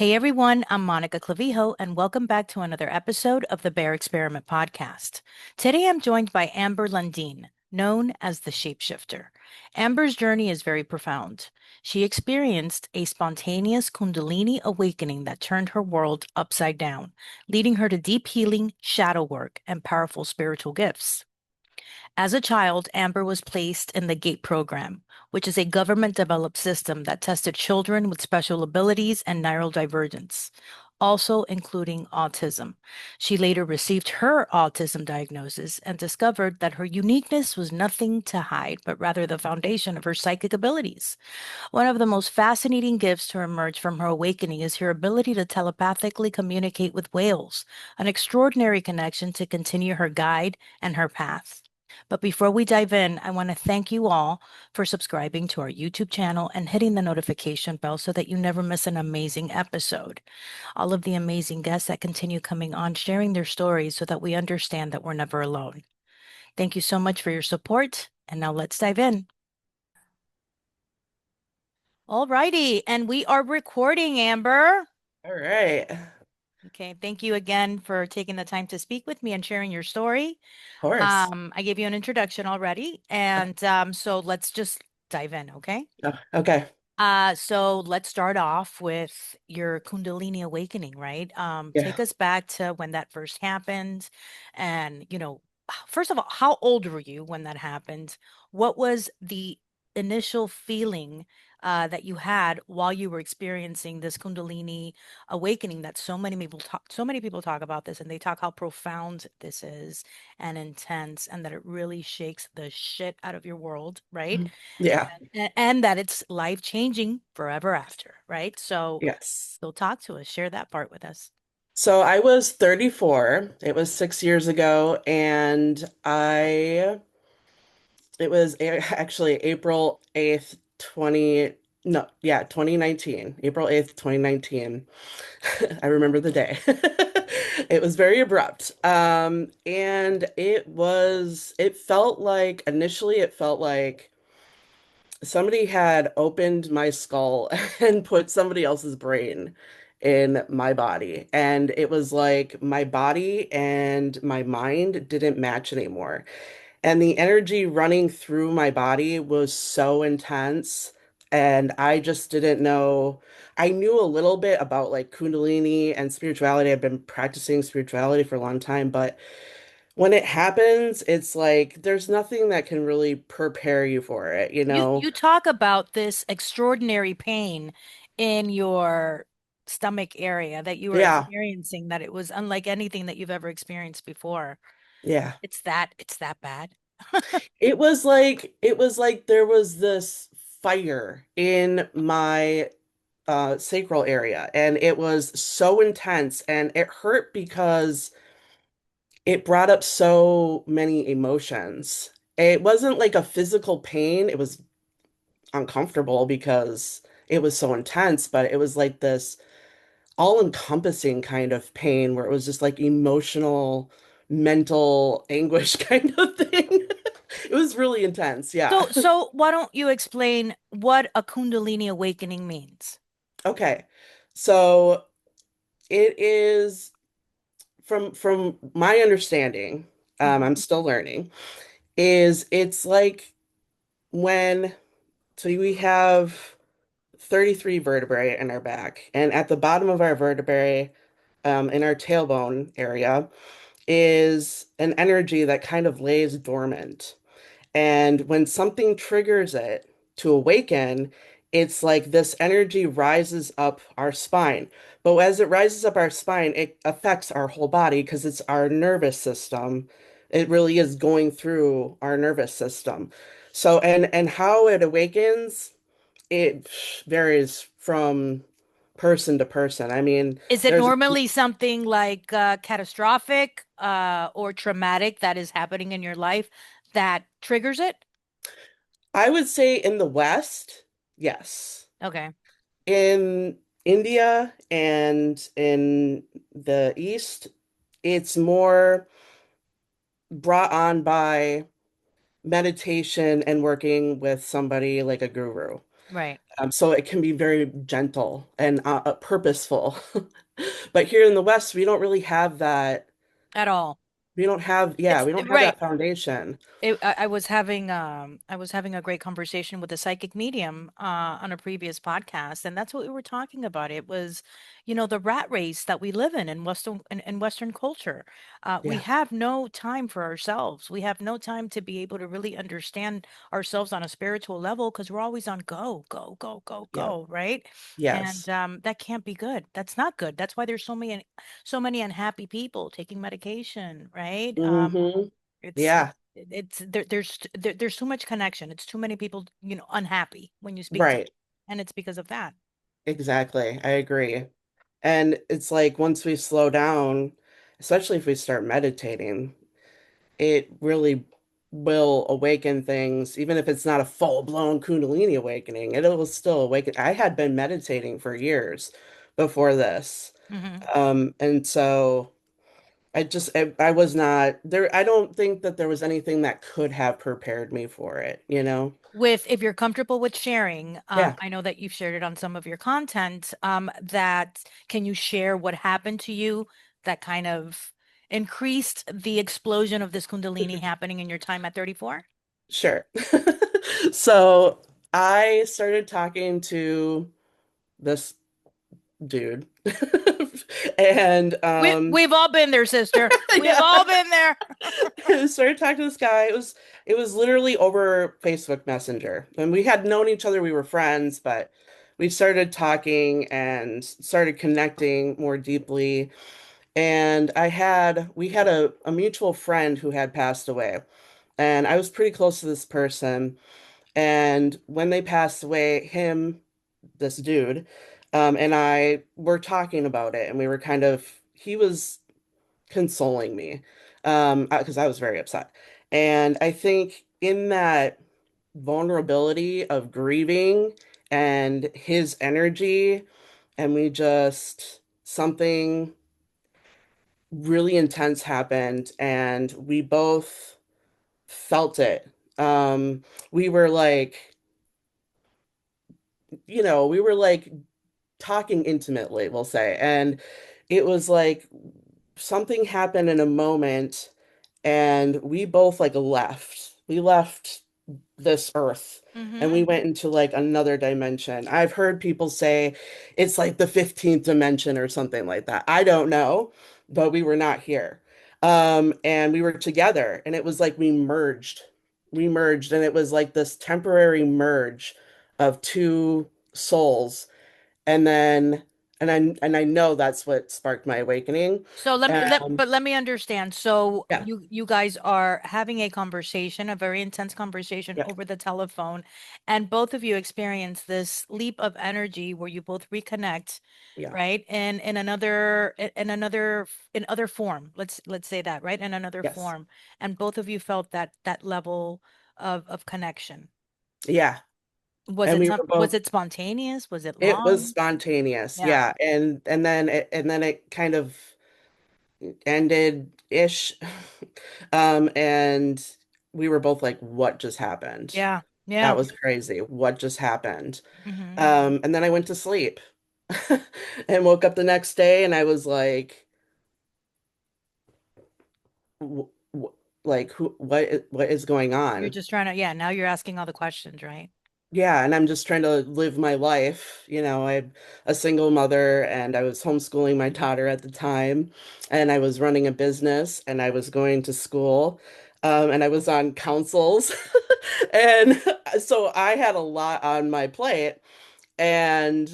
Hey everyone, I'm Monica Clavijo, and welcome back to another episode of the Bear Experiment podcast. Today I'm joined by Amber Lundeen, known as the Shape Shifter. Amber's journey is very profound. She experienced a spontaneous Kundalini awakening that turned her world upside down, leading her to deep healing, shadow work, and powerful spiritual gifts. As a child, Amber was placed in the GATE program, which is a government developed system that tested children with special abilities and neurodivergence, also including autism. She later received her autism diagnosis and discovered that her uniqueness was nothing to hide, but rather the foundation of her psychic abilities. One of the most fascinating gifts to emerge from her awakening is her ability to telepathically communicate with whales, an extraordinary connection to continue her guide and her path. But before we dive in, I want to thank you all for subscribing to our YouTube channel and hitting the notification bell so that you never miss an amazing episode. All of the amazing guests that continue coming on, sharing their stories so that we understand that we're never alone. Thank you so much for your support. And now let's dive in. All righty. And we are recording, Amber. All right. Of Okay. Thank you again for taking the time to speak with me and sharing your story. course. I gave you an introduction already. And so let's just dive in, okay? Oh, okay. So let's start off with your Kundalini awakening, right? Yeah. Take us back to when that first happened. And, first of all, how old were you when that happened? What was the initial feeling that you had while you were experiencing this Kundalini awakening that so many people talk about this and they talk how profound this is and intense and that it really shakes the shit out of your world, right? Yeah. And that it's life changing forever after, right? Yes. So talk to us, share that part with us. So I was 34. It was 6 years ago, and it was actually April 8th, 20, no, yeah, 2019, April 8th, 2019. I remember the day. It was very abrupt. And it felt like, initially, it felt like somebody had opened my skull and put somebody else's brain in my body. And it was like my body and my mind didn't match anymore. And the energy running through my body was so intense. And I just didn't know. I knew a little bit about like Kundalini and spirituality. I've been practicing spirituality for a long time, but when it happens, it's like there's nothing that can really prepare you for it, you know? You talk about this extraordinary pain in your stomach area that you were Yeah, experiencing, that it was unlike anything that you've ever experienced before. yeah. It's that bad. It was like there was this fire in my sacral area, and it was so intense, and it hurt because it brought up so many emotions. It wasn't like a physical pain, it was uncomfortable because it was so intense, but it was like this all-encompassing kind of pain where it was just like emotional, mental anguish kind of thing. It was really intense, yeah. So why don't you explain what a Kundalini awakening means? Okay. So it is from my understanding, I'm Mhm. still learning, is it's like when so we have 33 vertebrae in our back, and at the bottom of our vertebrae, in our tailbone area, is an energy that kind of lays dormant. And when something triggers it to awaken, it's like this energy rises up our spine. But as it rises up our spine, it affects our whole body because it's our nervous system. It really is going through our nervous system. So, and how it awakens, it varies from person to person. I mean, Is it there's, normally something like catastrophic or traumatic that is happening in your life that triggers it? I would say in the West, yes. Okay. In India and in the East, it's more brought on by meditation and working with somebody like a guru. Right. So it can be very gentle and purposeful. But here in the West, we don't really have that. At all. We don't have, yeah, It's we don't have right. that foundation. I was having a great conversation with a psychic medium on a previous podcast, and that's what we were talking about. It was, the rat race that we live in Western culture. We Yeah, have no time for ourselves. We have no time to be able to really understand ourselves on a spiritual level because we're always on go, go, go, go, yeah, go, right? And yes. that can't be good. That's not good. That's why there's so many unhappy people taking medication, right? Hmm. It's Yeah, there's too much connection. It's too many people, unhappy when you speak to them, right. and it's because of that. Exactly. I agree. And it's like once we slow down, especially if we start meditating, it really will awaken things, even if it's not a full-blown Kundalini awakening, it will still awaken. I had been meditating for years before this. Hmm. And so I was not there. I don't think that there was anything that could have prepared me for it, you know? With if you're comfortable with sharing, Yeah, I know that you've shared it on some of your content. That can you share what happened to you that kind of increased the explosion of this Kundalini happening in your time at 34? sure. So I started talking to this dude. And We've all been there, sister. We've yeah, all been there. started talking to this guy. It was literally over Facebook Messenger. And we had known each other, we were friends, but we started talking and started connecting more deeply. And we had a mutual friend who had passed away. And I was pretty close to this person. And when they passed away, this dude, and I were talking about it, and we were he was consoling me, because I was very upset. And I think in that vulnerability of grieving and his energy, and something really intense happened, and we both felt it. We were like, we were like talking intimately, we'll say. And it was like something happened in a moment, and we both like left. We left this earth and Hmm. we went into like another dimension. I've heard people say it's like the 15th dimension or something like that. I don't know, but we were not here. And we were together, and it was like we merged. We merged, and it was like this temporary merge of two souls. And then and I know that's what sparked my awakening. So let me let Um, but let me understand. So yeah, you guys are having a conversation, a very intense conversation yeah, over the telephone, and both of you experience this leap of energy where you both reconnect, yeah, right? In other form. Let's say that, right? In another yes, form. And both of you felt that level of connection. yeah. Was And it we were was both. it spontaneous? Was it It was long? spontaneous, Yeah. yeah. And then it kind of ended ish. And we were both like, what just happened? Yeah. That Yeah. was crazy. What just happened? Hmm. And then I went to sleep and woke up the next day, and I was like, w w like what is going You're on? just trying to, yeah, now you're asking all the questions, right? Yeah, and I'm just trying to live my life. I'm a single mother, and I was homeschooling my daughter at the time, and I was running a business, and I was going to school, and I was on councils. And so I had a lot on my plate, and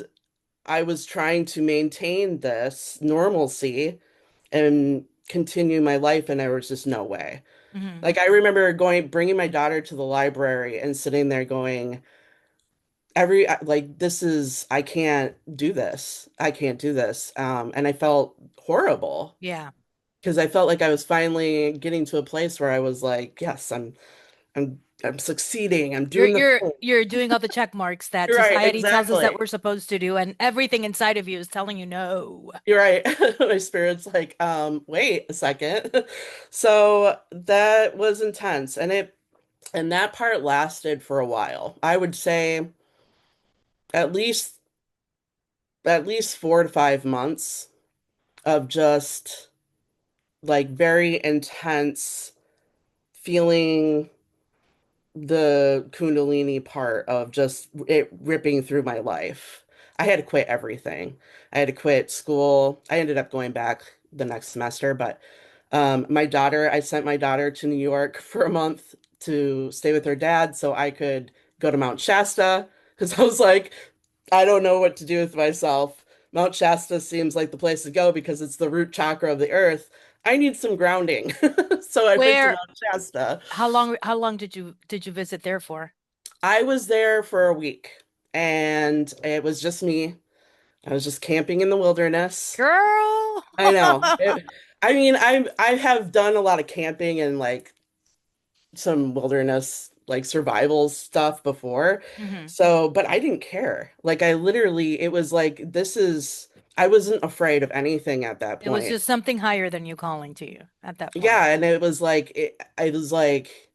I was trying to maintain this normalcy and continue my life, and there was just no way. Hmm. Like I remember bringing my daughter to the library and sitting there going, I can't do this. I can't do this. And I felt horrible Yeah. because I felt like I was finally getting to a place where I was like, yes, I'm succeeding. I'm You're doing the you're thing. you're doing all the check marks that You're right, society tells us that exactly. we're supposed to do, and everything inside of you is telling you no. You're right. My spirit's like, wait a second. So that was intense. And that part lasted for a while. I would say at least at least 4 to 5 months of just like very intense feeling the Kundalini part of just it ripping through my life. I had to quit everything. I had to quit school. I ended up going back the next semester, but I sent my daughter to New York for a month to stay with her dad so I could go to Mount Shasta because I was like, I don't know what to do with myself. Mount Shasta seems like the place to go because it's the root chakra of the earth. I need some grounding. So I went to Where, Mount Shasta. how long did you visit there for? I was there for a week and it was just me. I was just camping in the wilderness. Girl. I know. I mean, I have done a lot of camping and like some wilderness like survival stuff before. Hmm. So, but I didn't care. Like I literally it was like I wasn't afraid of anything at that It was point. just something higher than you calling to you at that point. Yeah, and it was like I was like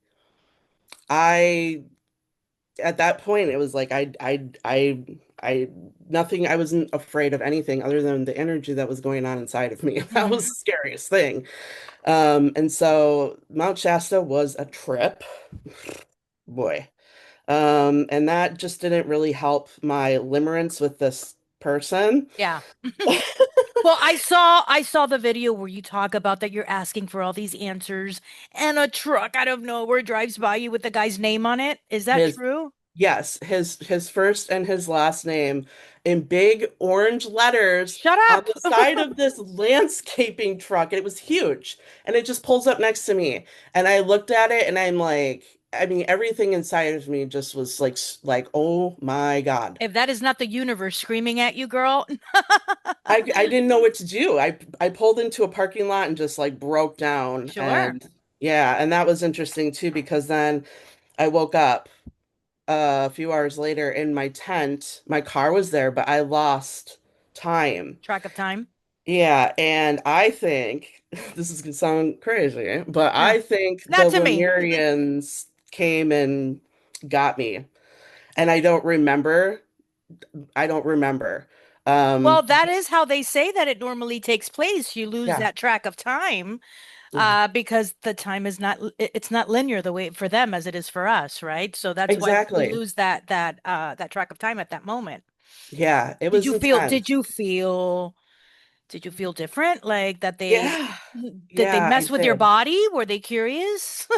I at that point it was like I nothing I wasn't afraid of anything other than the energy that was going on inside of me. That was Hmm. the scariest thing. And so Mount Shasta was a trip, boy. And that just didn't really help my limerence with this person. Yeah. Well, I saw the video where you talk about that you're asking for all these answers and a truck out of nowhere drives by you with the guy's name on it. Is that His true? Yes, his first and his last name in big orange letters Shut on up. the side of this landscaping truck. And it was huge. And it just pulls up next to me. And I looked at it and I'm like, I mean, everything inside of me just was like, oh my God. If that is not the universe screaming at you, girl. I didn't know what to do. I pulled into a parking lot and just like broke down. Sure. And yeah, and that was interesting too because then I woke up a few hours later in my tent. My car was there, but I lost time. Track of time. Yeah, and I think this is gonna sound crazy, but Eh, I think not the to me. Lemurians came and got me. And I don't remember. Well, Um, that is how they say that it normally takes place. You lose yeah, that track of time, mhm, because the time is not it's not linear the way for them as it is for us, right? So that's why we exactly. lose that track of time at that moment. Yeah, it Did was you feel intense. did you feel did you feel different? Like that they Yeah, did they yeah, I mess with your did. body? Were they curious?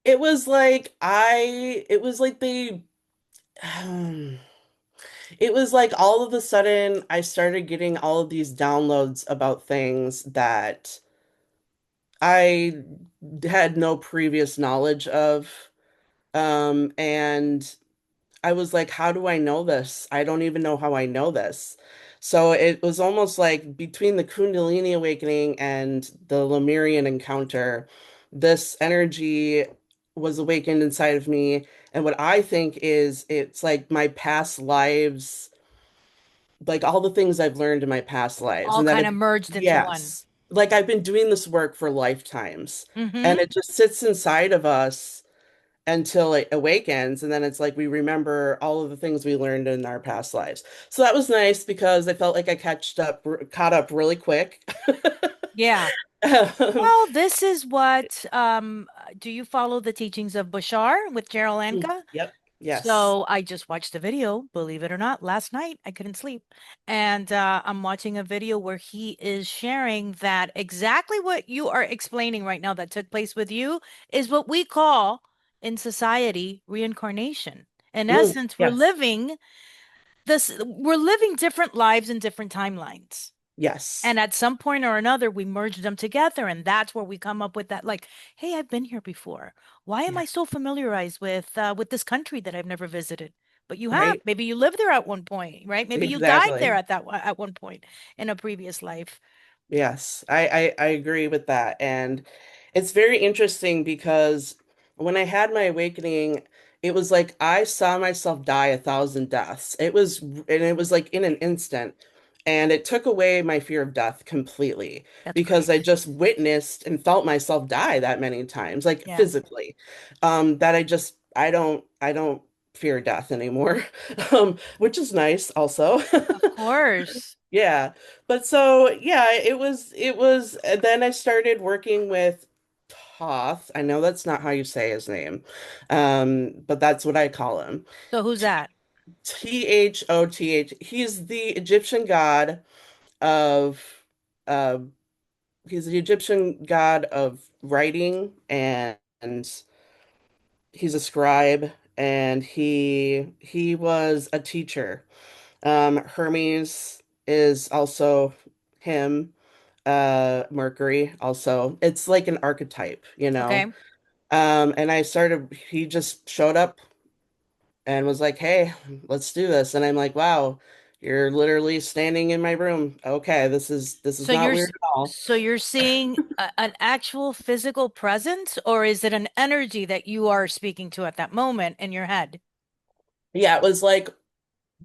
It was like it was like all of a sudden I started getting all of these downloads about things that I had no previous knowledge of. And I was like, how do I know this? I don't even know how I know this. So it was almost like between the Kundalini awakening and the Lemurian encounter, this energy was awakened inside of me. And what I think is it's like my past lives, like all the things I've learned in my past lives. All And that kind it, of merged into one. yes, like I've been doing this work for lifetimes and Mm-hmm. it just sits inside of us until it awakens. And then it's like we remember all of the things we learned in our past lives. So that was nice because I felt like caught up really quick. Yeah. Um, Well, this is what do you follow the teachings of Bashar with Gerald Anka? yep. Yes. So I just watched a video, believe it or not, last night. I couldn't sleep. And I'm watching a video where he is sharing that exactly what you are explaining right now that took place with you is what we call in society reincarnation. In essence, Yes. we're living different lives in different timelines. Yes. And at some point or another, we merge them together. And that's where we come up with that, like, hey, I've been here before. Why am Yeah. I so familiarized with this country that I've never visited? But you have. Right. Maybe you lived there at one point, right? Maybe you died there Exactly. at one point in a previous life. Yes, I agree with that. And it's very interesting because when I had my awakening, it was like I saw myself die 1,000 deaths. It was like in an instant. And it took away my fear of death completely That's because great. I just witnessed and felt myself die that many times, like Yeah. physically. That I don't fear death anymore, which is nice also. Of course. Yeah. But so yeah, it was and then I started working with Toth. I know that's not how you say his name. But that's what I call him. So who's T that? Thoth. He's the Egyptian god of uh he's the Egyptian god of writing, and he's a scribe, and he was a teacher. Hermes is also him. Mercury also. It's like an archetype, you know. Okay. And he just showed up and was like, "Hey, let's do this." And I'm like, "Wow, you're literally standing in my room. Okay, this is So not you're weird s- at all." so you're seeing an actual physical presence, or is it an energy that you are speaking to at that moment in your head? Yeah, it was like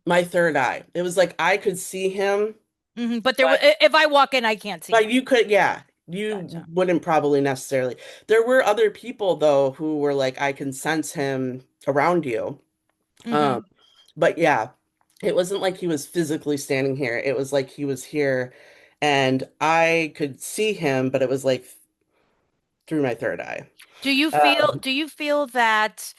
my third eye. It was like I could see him, But but if I walk in, I can't see but him. you could, yeah, you Gotcha. wouldn't probably necessarily. There were other people though who were like, I can sense him around you. Mm-hmm. Um, but yeah, it wasn't like he was physically standing here. It was like he was here and I could see him, but it was like through my third eye. Um, Do you feel that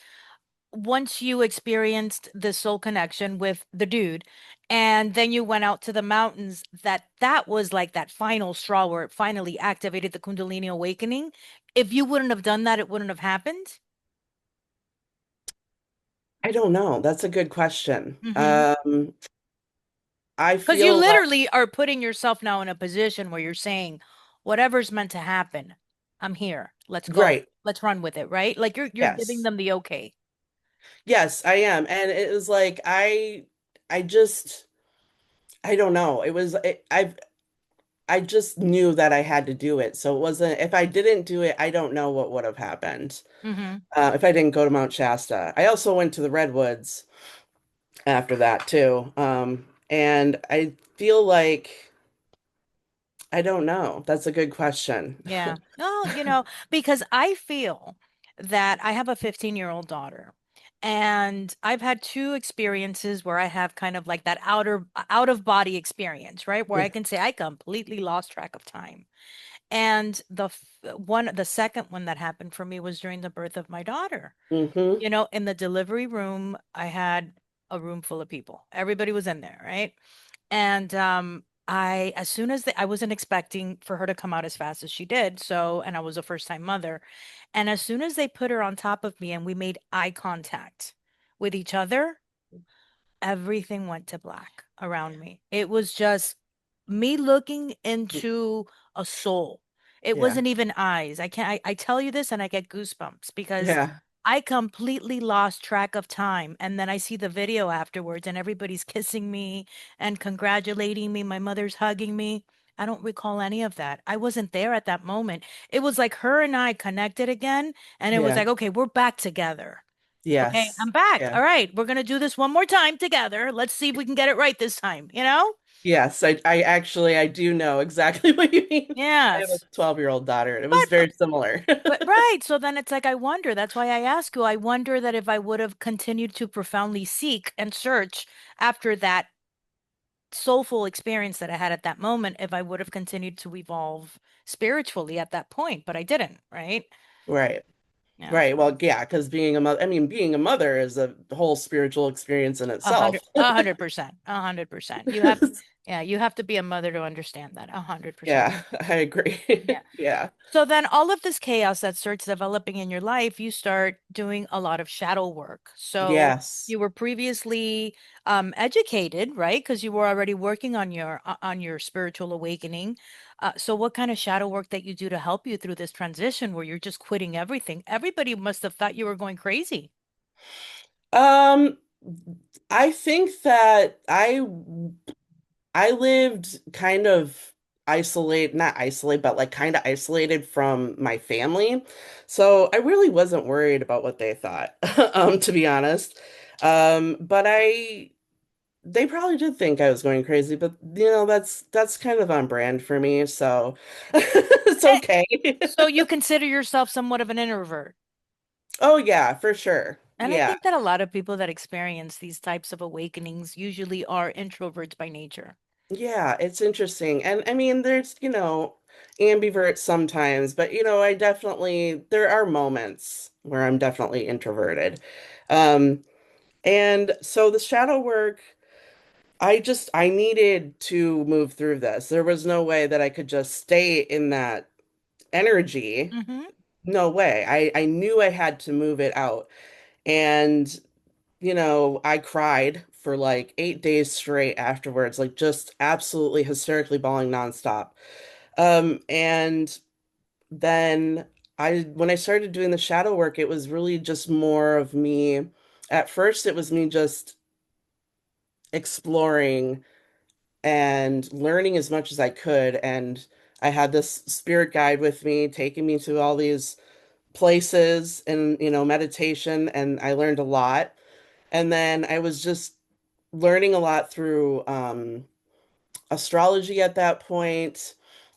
once you experienced the soul connection with the dude and then you went out to the mountains, that was like that final straw where it finally activated the Kundalini awakening? If you wouldn't have done that, it wouldn't have happened? I don't know. That's a good question. Mm-hmm. I Because you feel like, literally are putting yourself now in a position where you're saying, whatever's meant to happen, I'm here. Let's go. right. Let's run with it, right? Like you're giving Yes. them the okay. Yes, I am. And it was like I just I don't know. I just knew that I had to do it. So it wasn't, if I didn't do it, I don't know what would have happened. Mm-hmm. If I didn't go to Mount Shasta. I also went to the Redwoods after that too. And I feel like I don't know. That's a good question. Yeah. No, because I feel that I have a 15-year-old daughter and I've had two experiences where I have kind of like that out of body experience, right? Where I can say I completely lost track of time. And the second one that happened for me was during the birth of my daughter. Hmm. In the delivery room, I had a room full of people. Everybody was in there, right? And as soon as I wasn't expecting for her to come out as fast as she did. So, and I was a first time mother. And as soon as they put her on top of me and we made eye contact with each other, everything went to black around me. It was just me looking into a soul. It Yeah. wasn't even eyes. I can't, I tell you this and I get goosebumps because Yeah. I completely lost track of time. And then I see the video afterwards and everybody's kissing me and congratulating me. My mother's hugging me. I don't recall any of that. I wasn't there at that moment. It was like her and I connected again. And it was Yeah. like, okay, we're back together. Okay, I'm Yes. back. Yeah. All right, we're gonna do this one more time together. Let's see if we can get it right this time, you know? Yes. I actually I do know exactly what you mean. I have a Yes. 12-year-old daughter, and it was But very similar. but right. So then it's like I wonder, that's why I ask you, I wonder that if I would have continued to profoundly seek and search after that soulful experience that I had at that moment, if I would have continued to evolve spiritually at that point, but I didn't, right? Right. Yeah. Right. Well, yeah, because being a mother, I mean, being a mother is a whole spiritual experience in A hundred, itself. 100%, 100%. Yeah, you have to be a mother to understand that. 100%. Yeah, I agree. Yeah. Yeah. So then all of this chaos that starts developing in your life, you start doing a lot of shadow work. So Yes. you were previously educated, right? Because you were already working on your spiritual awakening. So what kind of shadow work that you do to help you through this transition where you're just quitting everything? Everybody must have thought you were going crazy. Um, I think that I lived kind of not isolate, but like kind of isolated from my family. So I really wasn't worried about what they thought, to be honest. But they probably did think I was going crazy, but that's kind of on brand for me, so it's Eh, okay. So you consider yourself somewhat of an introvert. Oh yeah, for sure. And I Yeah. think that a lot of people that experience these types of awakenings usually are introverts by nature. Yeah, it's interesting. And I mean, there's, ambivert sometimes, but I definitely there are moments where I'm definitely introverted. Um, and so the shadow work, I needed to move through this. There was no way that I could just stay in that energy. Mm-hmm. No way. I knew I had to move it out. And I cried for like 8 days straight afterwards, like just absolutely hysterically bawling nonstop. And then when I started doing the shadow work, it was really just more of me. At first, it was me just exploring and learning as much as I could. And I had this spirit guide with me, taking me to all these places and, meditation, and I learned a lot. And then I was just learning a lot through astrology at that point.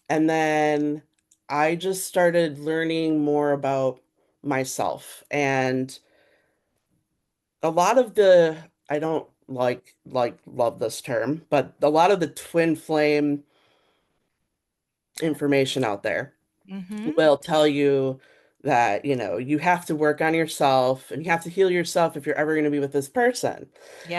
And then I just started learning more about myself. And a lot of I don't love this term, but a lot of the twin flame information out there Mm-hmm. will tell you that, you have to work on yourself and you have to heal yourself if you're ever going to be with this person.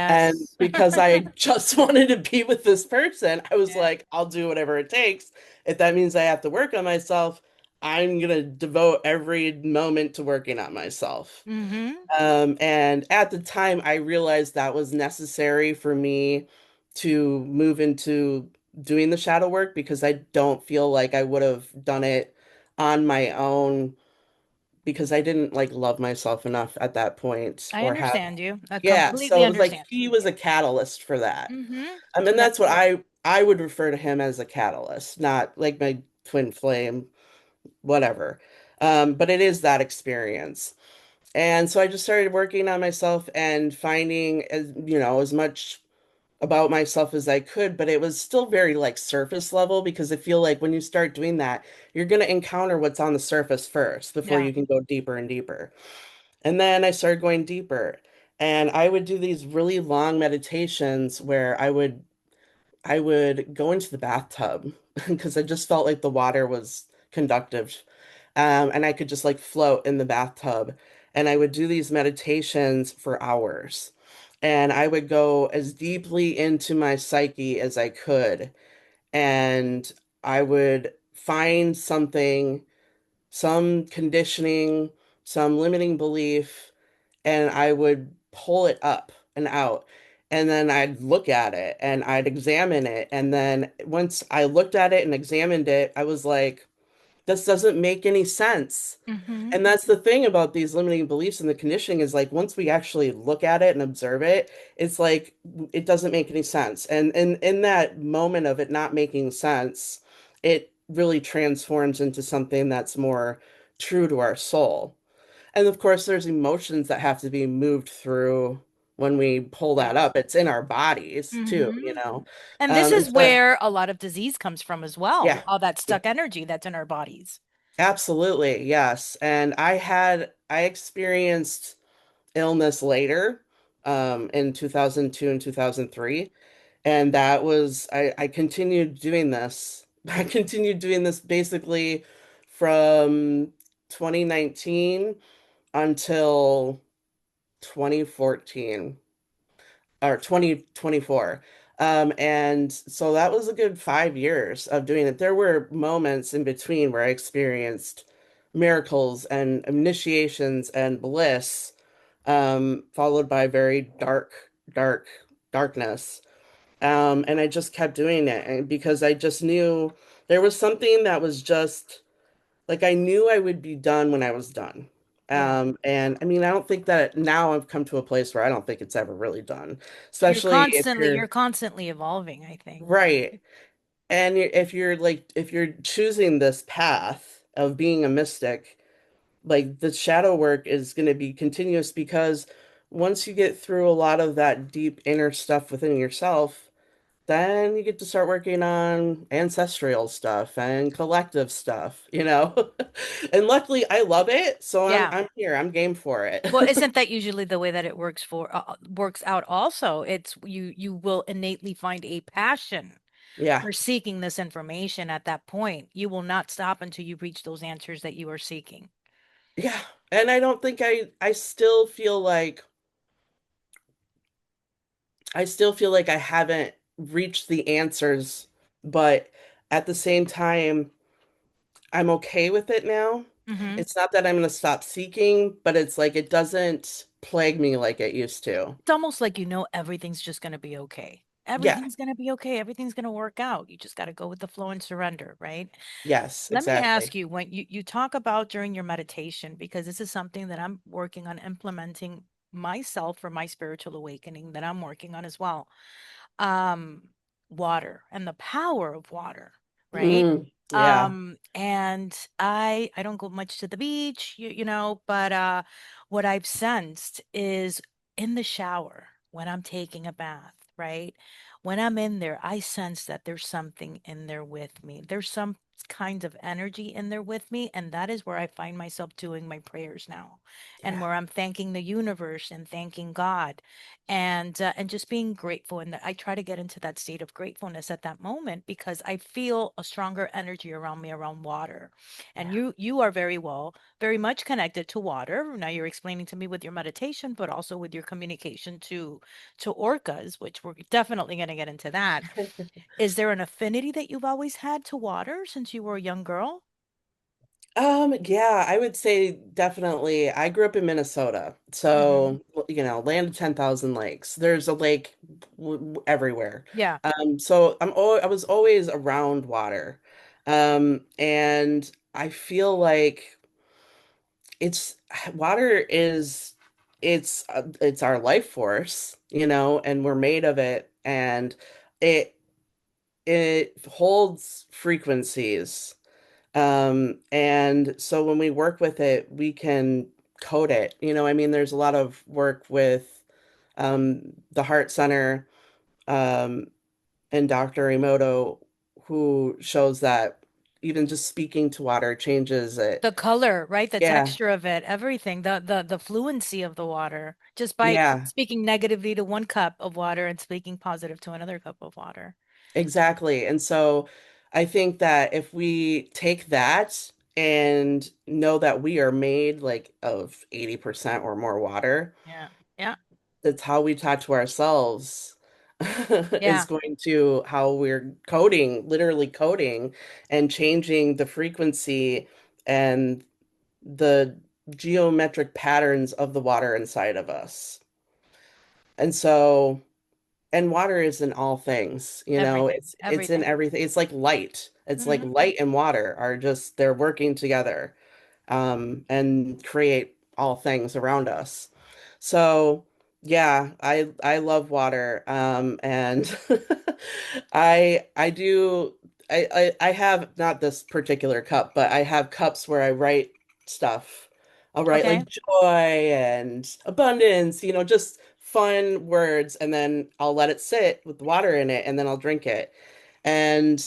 And Yes. because I just wanted to be with this person, I was Yeah. like, I'll do whatever it takes. If that means I have to work on myself, I'm going to devote every moment to working on myself. Mm-hmm. And at the time, I realized that was necessary for me to move into doing the shadow work because I don't feel like I would have done it on my own because I didn't like love myself enough at that point I or have, understand you. I yeah. completely So it was like understand. he was a catalyst for that. Mm-hmm. I mean, Yep. that's what I would refer to him as a catalyst, not like my twin flame, whatever. But it is that experience. And so I just started working on myself and finding as much about myself as I could, but it was still very like surface level because I feel like when you start doing that, you're going to encounter what's on the surface first before Yeah. you can go deeper and deeper. And then I started going deeper. And I would do these really long meditations where I would go into the bathtub because I just felt like the water was conductive. And I could just like float in the bathtub. And I would do these meditations for hours. And I would go as deeply into my psyche as I could. And I would find something, some conditioning, some limiting belief, and I would pull it up and out. And then I'd look at it and I'd examine it. And then once I looked at it and examined it, I was like, this doesn't make any sense. Mm-hmm. And that's the thing about these limiting beliefs and the conditioning is like once we actually look at it and observe it, it's like it doesn't make any sense. And in that moment of it not making sense, it really transforms into something that's more true to our soul. And of course, there's emotions that have to be moved through when we pull that Yeah. up. It's in our bodies too, Mm-hmm. you know. And this And is so, where a lot of disease comes from as well, yeah, all that stuck energy that's in our bodies. absolutely, yes. And I experienced illness later, in 2002 and 2003, and that was I continued doing this. I continued doing this basically from 2019 until 2014 or 2024. And so that was a good 5 years of doing it. There were moments in between where I experienced miracles and initiations and bliss, followed by very darkness. And I just kept doing it because I just knew there was something that was just like I knew I would be done when I was done. Yeah. And I mean, I don't think that now I've come to a place where I don't think it's ever really done, especially if You're you're constantly evolving, I think. right. And if you're choosing this path of being a mystic, like the shadow work is going to be continuous because once you get through a lot of that deep inner stuff within yourself, then you get to start working on ancestral stuff and collective stuff, you know. And luckily I love it, so Yeah. I'm here. I'm game for it. Well, isn't that usually the way that it works out also? It's you will innately find a passion Yeah. for seeking this information at that point. You will not stop until you reach those answers that you are seeking. Yeah. And I don't think I still feel like I haven't reached the answers, but at the same time I'm okay with it now. Hmm. It's not that I'm going to stop seeking, but it's like it doesn't plague me like it used to. It's almost like everything's just going to be okay. Yeah. Everything's going to be okay. Everything's going to work out. You just got to go with the flow and surrender, right? Yes, Let me ask exactly. you when you talk about during your meditation, because this is something that I'm working on implementing myself for my spiritual awakening that I'm working on as well. um Water and the power of water, right? Yeah. And I don't go much to the beach, but what I've sensed is in the shower when I'm taking a bath, right? When I'm in there, I sense that there's something in there with me. There's some kind of energy in there with me, and that is where I find myself doing my prayers now, and Yeah. where I'm thanking the universe and thanking God, and just being grateful. And I try to get into that state of gratefulness at that moment because I feel a stronger energy around me around water. And Yeah. you are very much connected to water. Now you're explaining to me with your meditation, but also with your communication to orcas, which we're definitely going to get into that. Is there an affinity that you've always had to water since you were a young girl? Yeah, I would say definitely. I grew up in Minnesota, Hmm. so land of 10,000 lakes. There's a lake everywhere. Yeah. So I was always around water. And I feel like it's water is it's our life force, and we're made of it, and it it holds frequencies. And so when we work with it, we can code it. I mean, there's a lot of work with the Heart Center um, and Dr. Emoto, who shows that even just speaking to water changes it. The color, right? The Yeah, texture of it, everything, the fluency of the water, just by yeah, speaking negatively to one cup of water and speaking positive to another cup of water. exactly. And so I think that if we take that and know that we are made like of 80% or more water, Yeah. Yeah. that's how we talk to ourselves is Yeah. going to how we're coding, literally coding and changing the frequency and the geometric patterns of the water inside of us. And so, and water is in all things, Everything. it's in Everything. everything. It's like light. It's like Hmm. light and water are just they're working together and create all things around us. So yeah, I love water. And I do I have not this particular cup, but I have cups where I write stuff. I'll write Okay. like joy and abundance, just fun words, and then I'll let it sit with the water in it, and then I'll drink it. And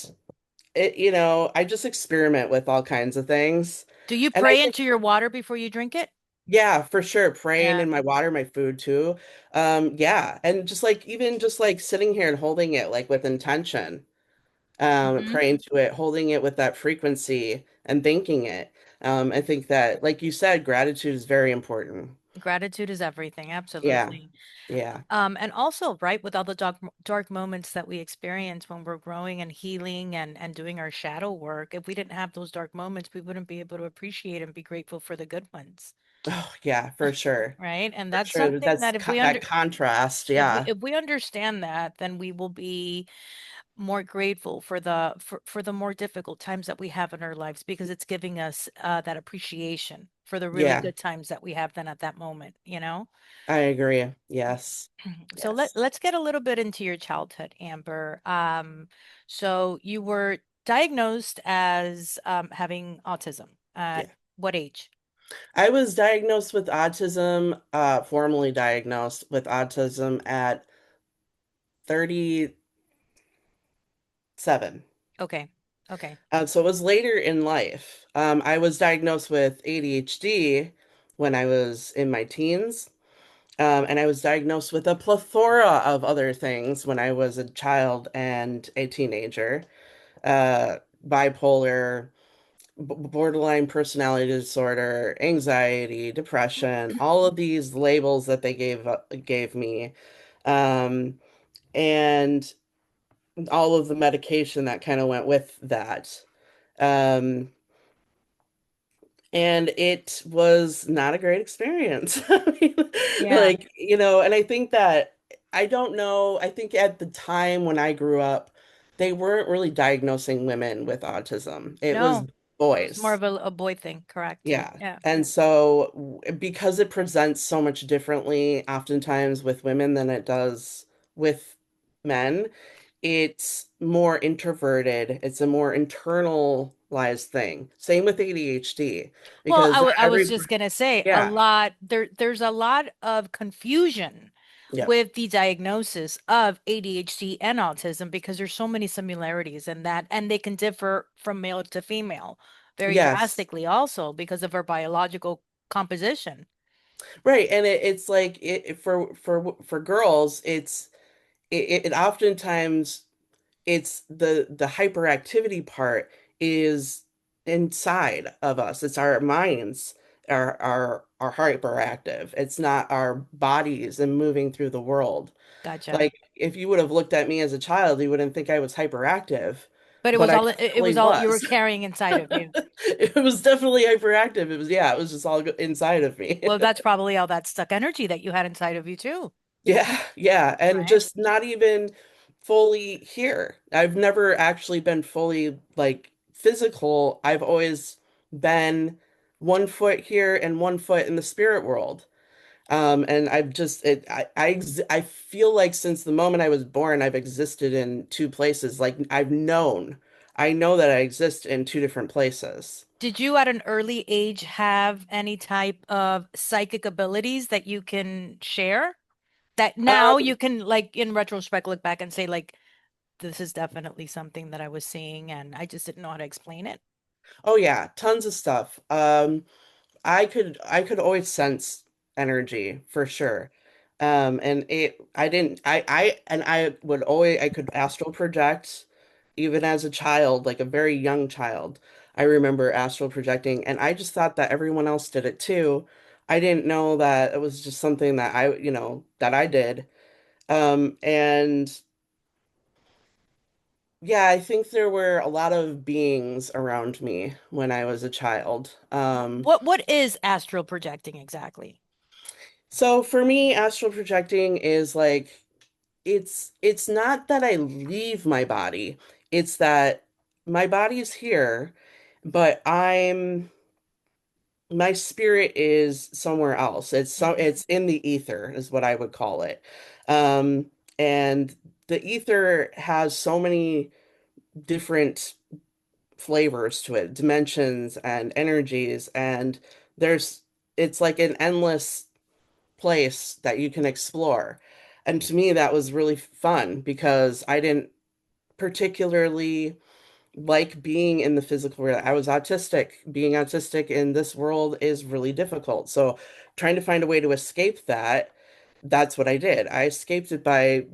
I just experiment with all kinds of things. Do you And I pray think, into your water before you drink it? yeah, for sure, praying Yeah. in my water, my food too. Yeah, and just like even just like sitting here and holding it like with intention, Hmm. praying to it, holding it with that frequency and thanking it. I think that, like you said, gratitude is very important. Gratitude is everything. Yeah, Absolutely. yeah. And also, right, with all the dark moments that we experience when we're growing and healing and doing our shadow work, if we didn't have those dark moments, we wouldn't be able to appreciate and be grateful for the good ones, Oh, yeah, for sure. right? And For that's sure. something That's that if we that under contrast. if we Yeah. if we understand that, then we will be more grateful for the more difficult times that we have in our lives because it's giving us that appreciation for the really Yeah, good times that we have then at that moment, you know? I agree. Yes. So Yes. let's get a little bit into your childhood, Amber. So you were diagnosed as having autism at Yeah. what age? I was diagnosed with autism, formally diagnosed with autism at 33. 7. Okay. Okay. So it was later in life. I was diagnosed with ADHD when I was in my teens. And I was diagnosed with a plethora of other things when I was a child and a teenager. Bipolar, borderline personality disorder, anxiety, depression, all of these labels that they gave me, um, and all of the medication that kind of went with that. Um, and it was not a great experience. I mean, Yeah. and I think that I don't know, I think at the time when I grew up, they weren't really diagnosing women with autism. It was No, it was more boys. of a boy thing, correct? Yeah. Yeah. And so because it presents so much differently oftentimes with women than it does with men, it's more introverted. It's a more internalized thing. Same with ADHD Well, because not I was every just gonna say yeah. there's a lot of confusion Yep. with the diagnosis of ADHD and autism because there's so many similarities in that, and they can differ from male to female very Yes. drastically also because of our biological composition. Right. And it's like for girls, it oftentimes it's the hyperactivity part is inside of us. It's our minds are hyperactive. It's not our bodies and moving through the world. Gotcha. Like if you would have looked at me as a child, you wouldn't think I was hyperactive, But but I it definitely was all you were was. carrying inside of you. It was definitely hyperactive. It was, yeah, it was just all inside of me. Well, that's probably all that stuck energy that you had inside of you too, Yeah, yeah, and right? just not even fully here. I've never actually been fully like physical. I've always been one foot here and one foot in the spirit world. And I've just I feel like since the moment I was born, I've existed in two places. Like I know that I exist in two different places. Did you at an early age have any type of psychic abilities that you can share? That now Um, you can, like, in retrospect, look back and say, like, this is definitely something that I was seeing and I just didn't know how to explain it. oh yeah, tons of stuff. I could always sense energy for sure. And it I didn't I would always I could astral project even as a child, like a very young child. I remember astral projecting and I just thought that everyone else did it too. I didn't know that it was just something that that I did. And yeah, I think there were a lot of beings around me when I was a child. What is astral projecting exactly? So for me, astral projecting is like it's not that I leave my body. It's that my body's here, but my spirit is somewhere else. Mhm. It's in the ether is what I would call it. Um and the ether has so many different flavors to it, dimensions and energies, and there's it's like an endless place that you can explore. And to me, that was really fun because I didn't particularly like being in the physical world. I was autistic. Being autistic in this world is really difficult. So trying to find a way to escape that, that's what I did. I escaped it by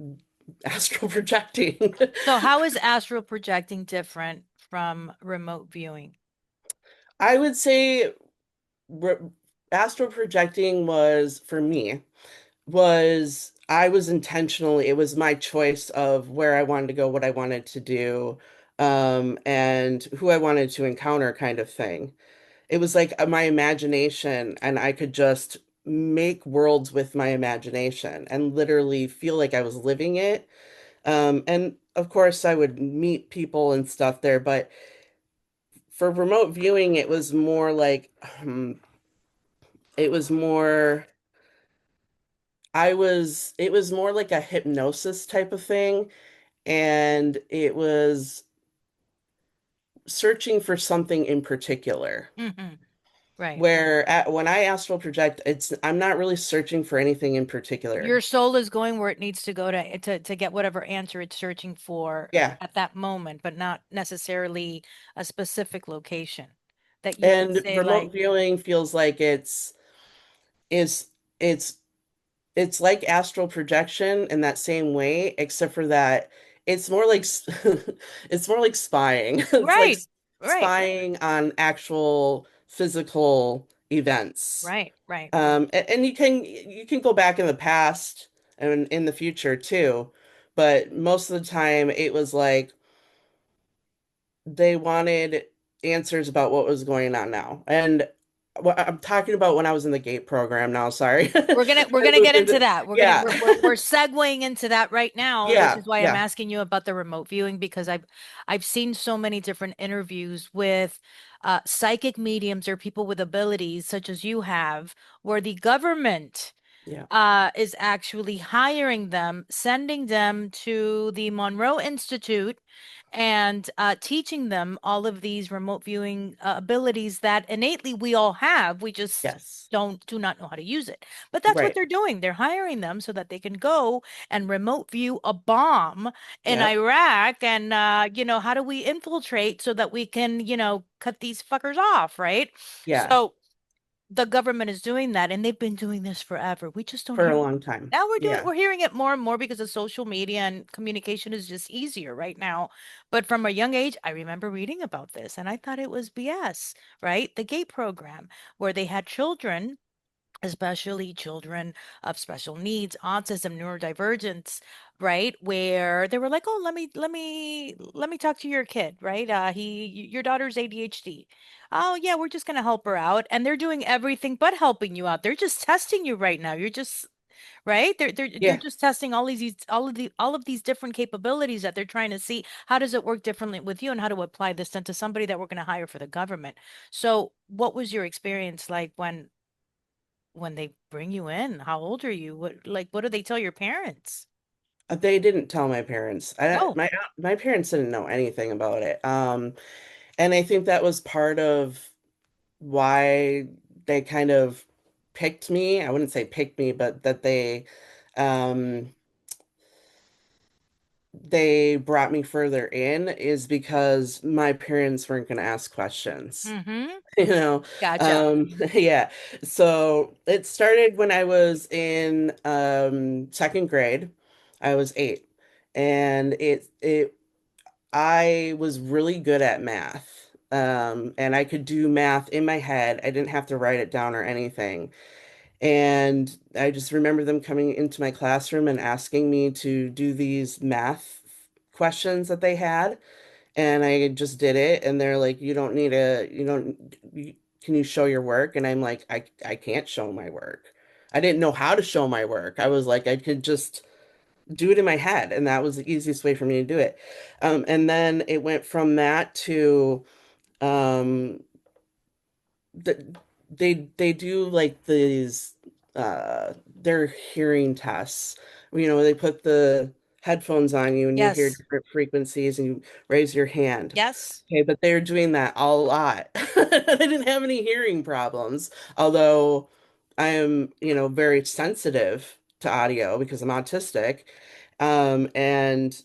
astral projecting. So how is astral projecting different from remote viewing? I would say re astral projecting was for me was I was intentionally, it was my choice of where I wanted to go, what I wanted to do, and who I wanted to encounter kind of thing. It was like my imagination, and I could just make worlds with my imagination and literally feel like I was living it. And of course, I would meet people and stuff there, but for remote viewing, it was more like, it was more. It was more like a hypnosis type of thing, and it was searching for something in particular. Hmm. Right. When I astral project, I'm not really searching for anything in Your particular. soul is going where it needs to go to get whatever answer it's searching for Yeah. at that moment, but not necessarily a specific location that you would And say like, remote viewing feels like is it's it's like astral projection in that same way, except for that it's more like it's more like spying. It's like right, right, spying on actual physical events. right. And you can go back in the past and in the future too, but most of the time it was like they wanted answers about what was going on now. And what I'm talking about when I was in the GATE program now, sorry. We're I gonna moved get into into, that. yeah. We're segueing into that right now, which Yeah, is why I'm yeah, asking you about the remote viewing because I've seen so many different interviews with psychic mediums or people with abilities such as you have, where the government yeah. is actually hiring them, sending them to the Monroe Institute and teaching them all of these remote viewing abilities that innately we all have. We just Yes. do not know how to use it. But that's what Right. they're doing. They're hiring them so that they can go and remote view a bomb in Yep. Iraq and how do we infiltrate so that we can, cut these fuckers off, right? Yeah. So the government is doing that and they've been doing this forever. We just don't For hear a it. long time. Now Yeah. we're hearing it more and more because of social media and communication is just easier right now. But from a young age, I remember reading about this and I thought it was BS, right? The GATE program where they had children, especially children of special needs, autism, neurodivergence, right? Where they were like, "Oh, let me talk to your kid, right? Your daughter's ADHD. Oh, yeah, we're just gonna help her out." And they're doing everything but helping you out. They're just testing you right now. You're just right. They're Yeah. just testing all of these different capabilities that they're trying to see how does it work differently with you and how to apply this then to somebody that we're going to hire for the government. So, what was your experience like when they bring you in? How old are you? What do they tell your parents? They didn't tell my parents. Oh, My parents didn't know anything about it. And I think that was part of why they kind of picked me. I wouldn't say picked me, but that um they brought me further in is because my parents weren't going to ask questions. mm-hmm. You know, Gotcha. yeah. So it started when I was in second grade. I was 8, and it I was really good at math. And I could do math in my head. I didn't have to write it down or anything. And I just remember them coming into my classroom and asking me to do these math questions that they had. And I just did it. And they're like, you don't, can you show your work? And I'm like, I can't show my work. I didn't know how to show my work. I was like, I could just do it in my head. And that was the easiest way for me to do it. And then it went from that to, um, th they do like these their hearing tests. They put the headphones on you and you hear Yes. different frequencies and you raise your hand. Yes. Okay, but they're doing that a lot. I didn't have any hearing problems, although I am, very sensitive to audio because I'm autistic. And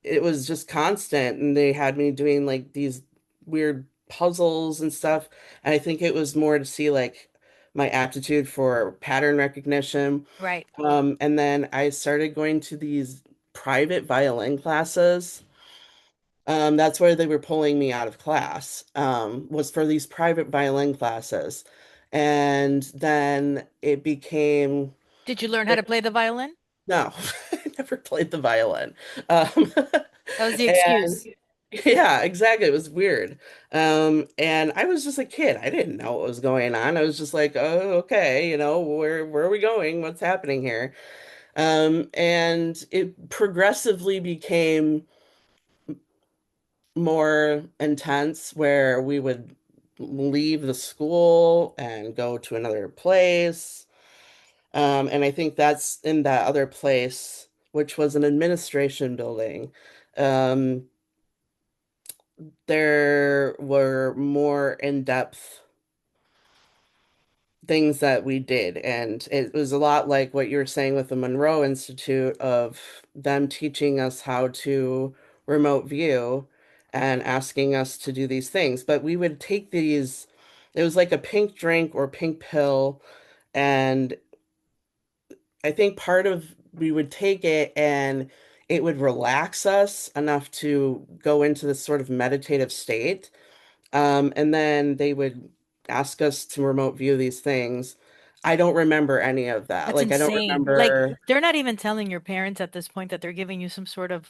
it was just constant, and they had me doing like these weird puzzles and stuff. And I think it was more to see like my aptitude for pattern recognition. Right. And then I started going to these private violin classes. That's where they were pulling me out of class, was for these private violin classes. And then it became, Did you learn how to play the violin? no, I never played the violin. Um, That was the and excuse. yeah, exactly. It was weird. And I was just a kid. I didn't know what was going on. I was just like, oh, okay, where are we going? What's happening here? And it progressively became more intense where we would leave the school and go to another place. And I think that's in that other place, which was an administration building. Um, there were more in-depth things that we did. And it was a lot like what you were saying with the Monroe Institute of them teaching us how to remote view and asking us to do these things. But we would take these, it was like a pink drink or pink pill. And I think part of we would take it and it would relax us enough to go into this sort of meditative state. And then they would ask us to remote view these things. I don't remember any of that. That's Like, I don't insane. Like remember. they're not even telling your parents at this point that they're giving you some sort of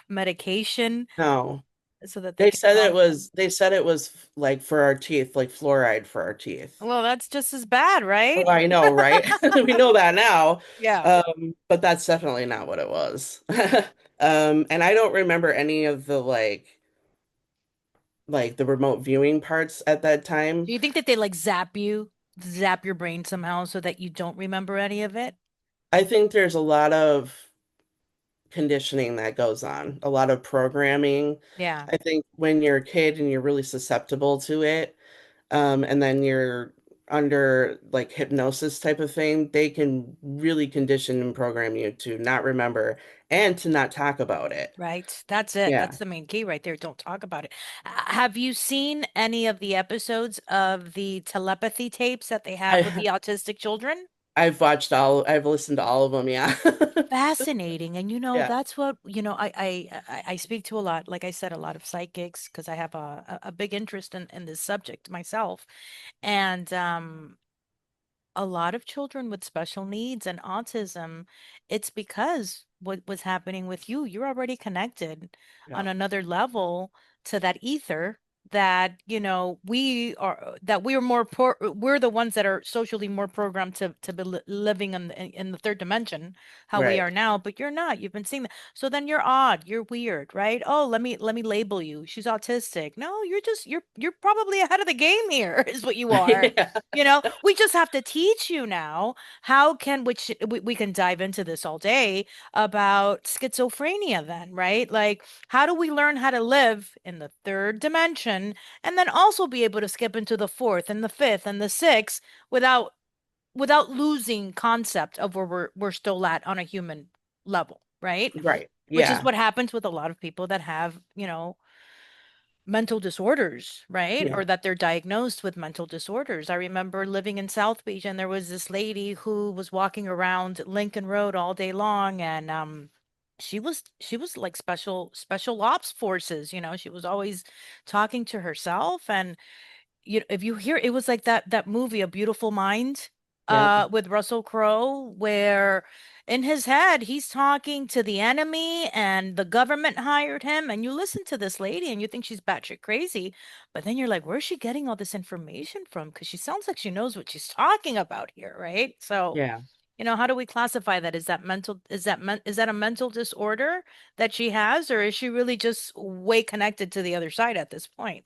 medication No. so that they can calm down. They said it was like for our teeth, like fluoride for our teeth. Well, that's just as bad, Oh, right? I know, right? We know that now. Yeah. But that's definitely not what it was. And I don't remember any of the like the remote viewing parts at that time. Do you think that they like zap your brain somehow so that you don't remember any of it? I think there's a lot of conditioning that goes on, a lot of programming. Yeah, I think when you're a kid and you're really susceptible to it, and then you're under like hypnosis type of thing, they can really condition and program you to not remember and to not talk about it. right. That's it. Yeah. That's the main key right there. Don't talk about it. Have you seen any of the episodes of the telepathy tapes that they have with the I autistic children? I've listened to all of them, yeah. Fascinating. And Yeah. that's what, I speak to a lot, like I said, a lot of psychics because I have a big interest in this subject myself. And a lot of children with special needs and autism, it's because what was happening with you, you're already connected Yeah. on another level to that ether that, that we are we're the ones that are socially more programmed to be living in the third dimension, how we Right. are now, but you're not. You've been seeing that. So then you're odd, you're weird, right? Oh, let me label you. She's autistic. No, you're probably ahead of the game here, is what you are. Yeah. We just have to teach you now how can which we can dive into this all day about schizophrenia then, right? Like how do we learn how to live in the third dimension and then also be able to skip into the fourth and the fifth and the sixth without losing concept of where we're still at on a human level, right? Right. Which is Yeah. what happens with a lot of people that have, mental disorders, right? Yeah. Or that they're diagnosed with mental disorders. I remember living in South Beach and there was this lady who was walking around Lincoln Road all day long and she was like special ops forces, she was always talking to herself and if you hear it was like that movie A Beautiful Mind Yep. with Russell Crowe where in his head he's talking to the enemy and the government hired him and you listen to this lady and you think she's batshit crazy but then you're like where's she getting all this information from because she sounds like she knows what she's talking about here, right? So Yeah. how do we classify that? Is that a mental disorder that she has or is she really just way connected to the other side at this point?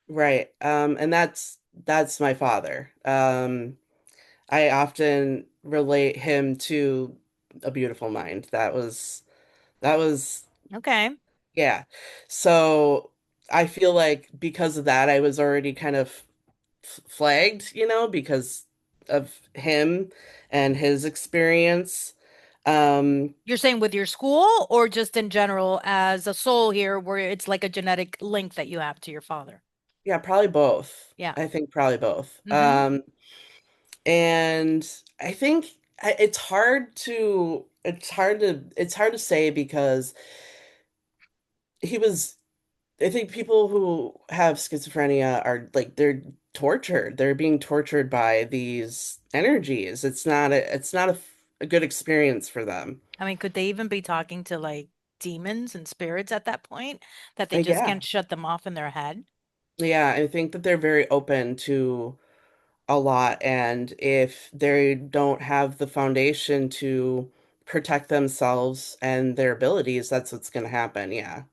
Right. And that's my father. I often relate him to A Beautiful Mind. That was Okay. yeah. So I feel like because of that, I was already kind of flagged, because of him and his experience. Um, You're saying with your school or just in general as a soul here, where it's like a genetic link that you have to your father? yeah, probably both. Yeah. I think probably both. Mm-hmm. And I think it's hard to say because he was I think people who have schizophrenia are like they're tortured. They're being tortured by these energies. It's not a good experience for them. I mean, could they even be talking to like demons and spirits at that point that they just Yeah. can't shut them off in their head? Yeah, I think that they're very open to a lot, and if they don't have the foundation to protect themselves and their abilities, that's what's going to happen. Yeah.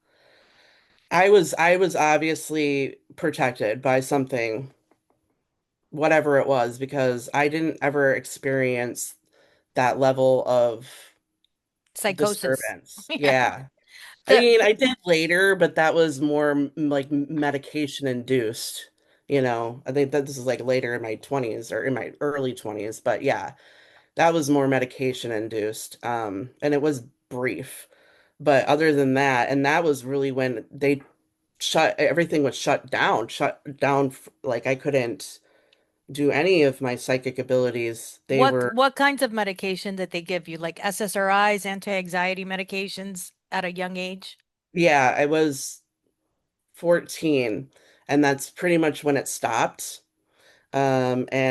I was obviously protected by something, whatever it was, because I didn't ever experience that level of Psychosis. disturbance. Yeah. Yeah. I The, mean, the I did later, but that was more like medication induced. I think that this is like later in my 20s or in my early 20s, but yeah, that was more medication induced. And it was brief. But other than that, and that was really when they everything was shut down. Like I couldn't do any of my psychic abilities. They were, What kinds of medication did they give you? Like SSRIs, anti-anxiety medications at a young age? yeah, I was 14, and that's pretty much when it stopped.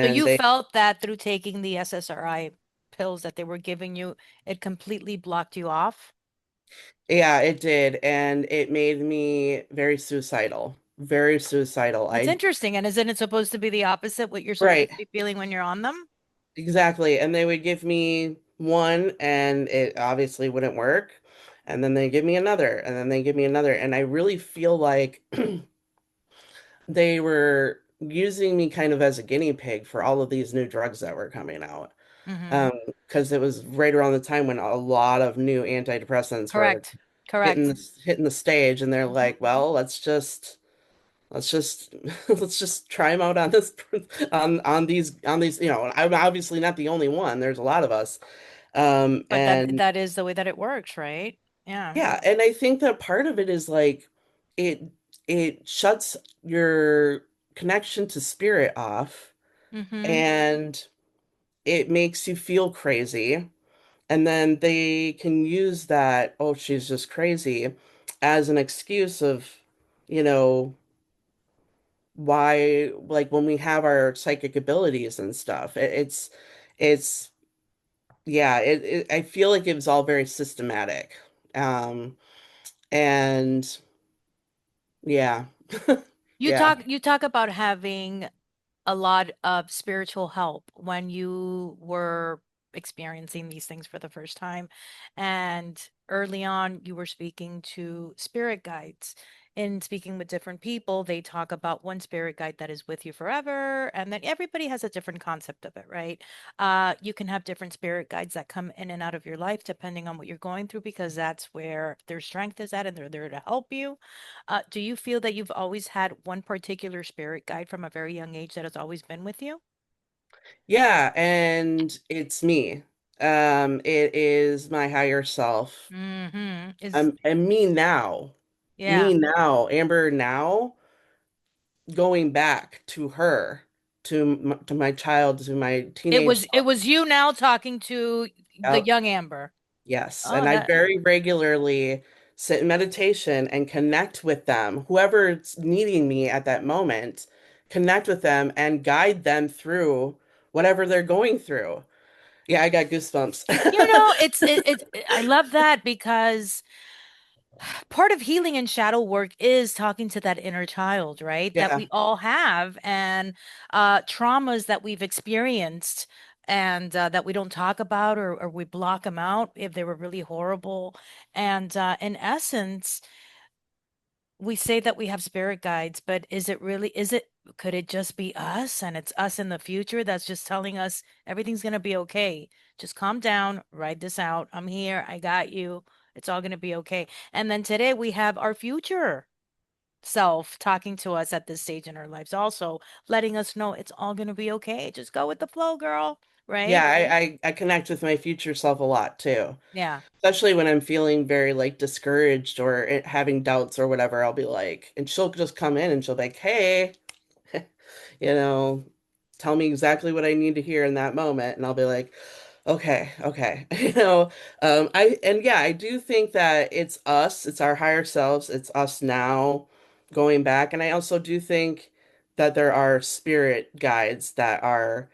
So And you they, felt that through taking the SSRI pills that they were giving you, it completely blocked you off? yeah, it did, and it made me very suicidal, very suicidal. That's interesting. And isn't it supposed to be the opposite, what you're Right, supposed to be feeling when you're on them? exactly. And they would give me one, and it obviously wouldn't work. And then they give me another, and then they give me another. And I really feel like they were using me kind of as a guinea pig for all of these new drugs that were coming out. Mm-hmm. Um, because it was right around the time when a lot of new antidepressants were Correct. Correct. hitting the stage, and they're Hmm. like, well, let's just let's just try them out on this on these. I'm obviously not the only one. There's a lot of us. But that And that is the way that it works, right? Yeah. yeah, and I think that part of it is like it it shuts your connection to spirit off, Mm-hmm. and it makes you feel crazy. And then they can use that, oh, she's just crazy, as an excuse of, you know, why, like when we have our psychic abilities and stuff. It's, yeah, I feel like it was all very systematic. Um, and yeah, You yeah. talk about having a lot of spiritual help when you were experiencing these things for the first time. And early on, you were speaking to spirit guides. In speaking with different people, they talk about one spirit guide that is with you forever, and then everybody has a different concept of it, right? You can have different spirit guides that come in and out of your life depending on what you're going through, because that's where their strength is at, and they're there to help you. Do you feel that you've always had one particular spirit guide from a very young age that has always been with you? Yeah, and it's me. It is my higher self. Mm-hmm. Is And Yeah. me now, Amber now, going back to her, to my child, to my teenage It self. was you now talking to the Yep. young Amber. Yes, Oh, and I that very regularly sit in meditation and connect with them, whoever's needing me at that moment, connect with them and guide them through whatever they're going through. Yeah, I got goosebumps. I love that because part of healing and shadow work is talking to that inner child, right? That Yeah. we all have, and traumas that we've experienced, and that we don't talk about, or we block them out if they were really horrible. And in essence, we say that we have spirit guides, but could it just be us, and it's us in the future that's just telling us everything's going to be okay? Just calm down, ride this out. I'm here. I got you. It's all going to be okay. And then today we have our future self talking to us at this stage in our lives, also letting us know it's all going to be okay. Just go with the flow, girl. Yeah, Right? I connect with my future self a lot too. Yeah. Especially when I'm feeling very like discouraged or having doubts or whatever, I'll be like, and she'll just come in and she'll be like, hey, you know, tell me exactly what I need to hear in that moment. And I'll be like, okay, okay. And yeah, I do think that it's us, it's our higher selves, it's us now going back. And I also do think that there are spirit guides that are,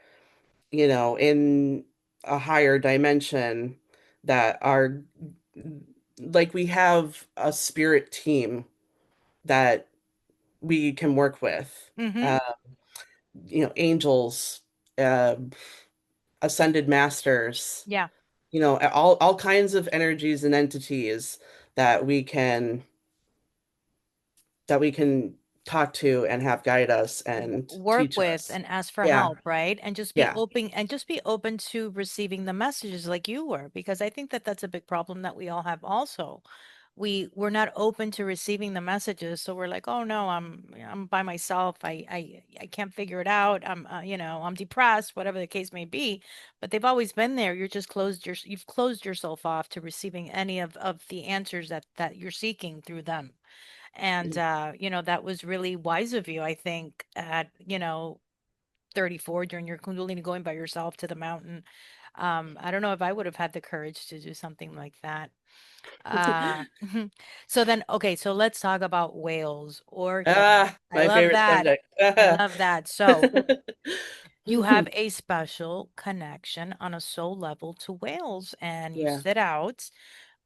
in a higher dimension that are like we have a spirit team that we can work with. Mm-hmm. Uh, Angels, uh, ascended masters, Yeah. all kinds of energies and entities that we can that we can talk to and have guide us and Work teach with us. and ask for Yeah, help, right? And yeah. just be open to receiving the messages like you were, because I think that that's a big problem that we all have also. we're not open to receiving the messages. So we're like, oh no, I'm by myself. I can't figure it out. I'm depressed, whatever the case may be. But they've always been there. You've closed yourself off to receiving any of the answers that you're seeking through them. And that was really wise of you, I think, at 34 during your Kundalini, going by yourself to the mountain. I don't know if I would have had the courage to do something like that. Uh, so then, okay, so let's talk about whales, orcas. I My love favorite that. subject. I love that. So you have a special connection on a soul level to whales, and you Yeah. sit out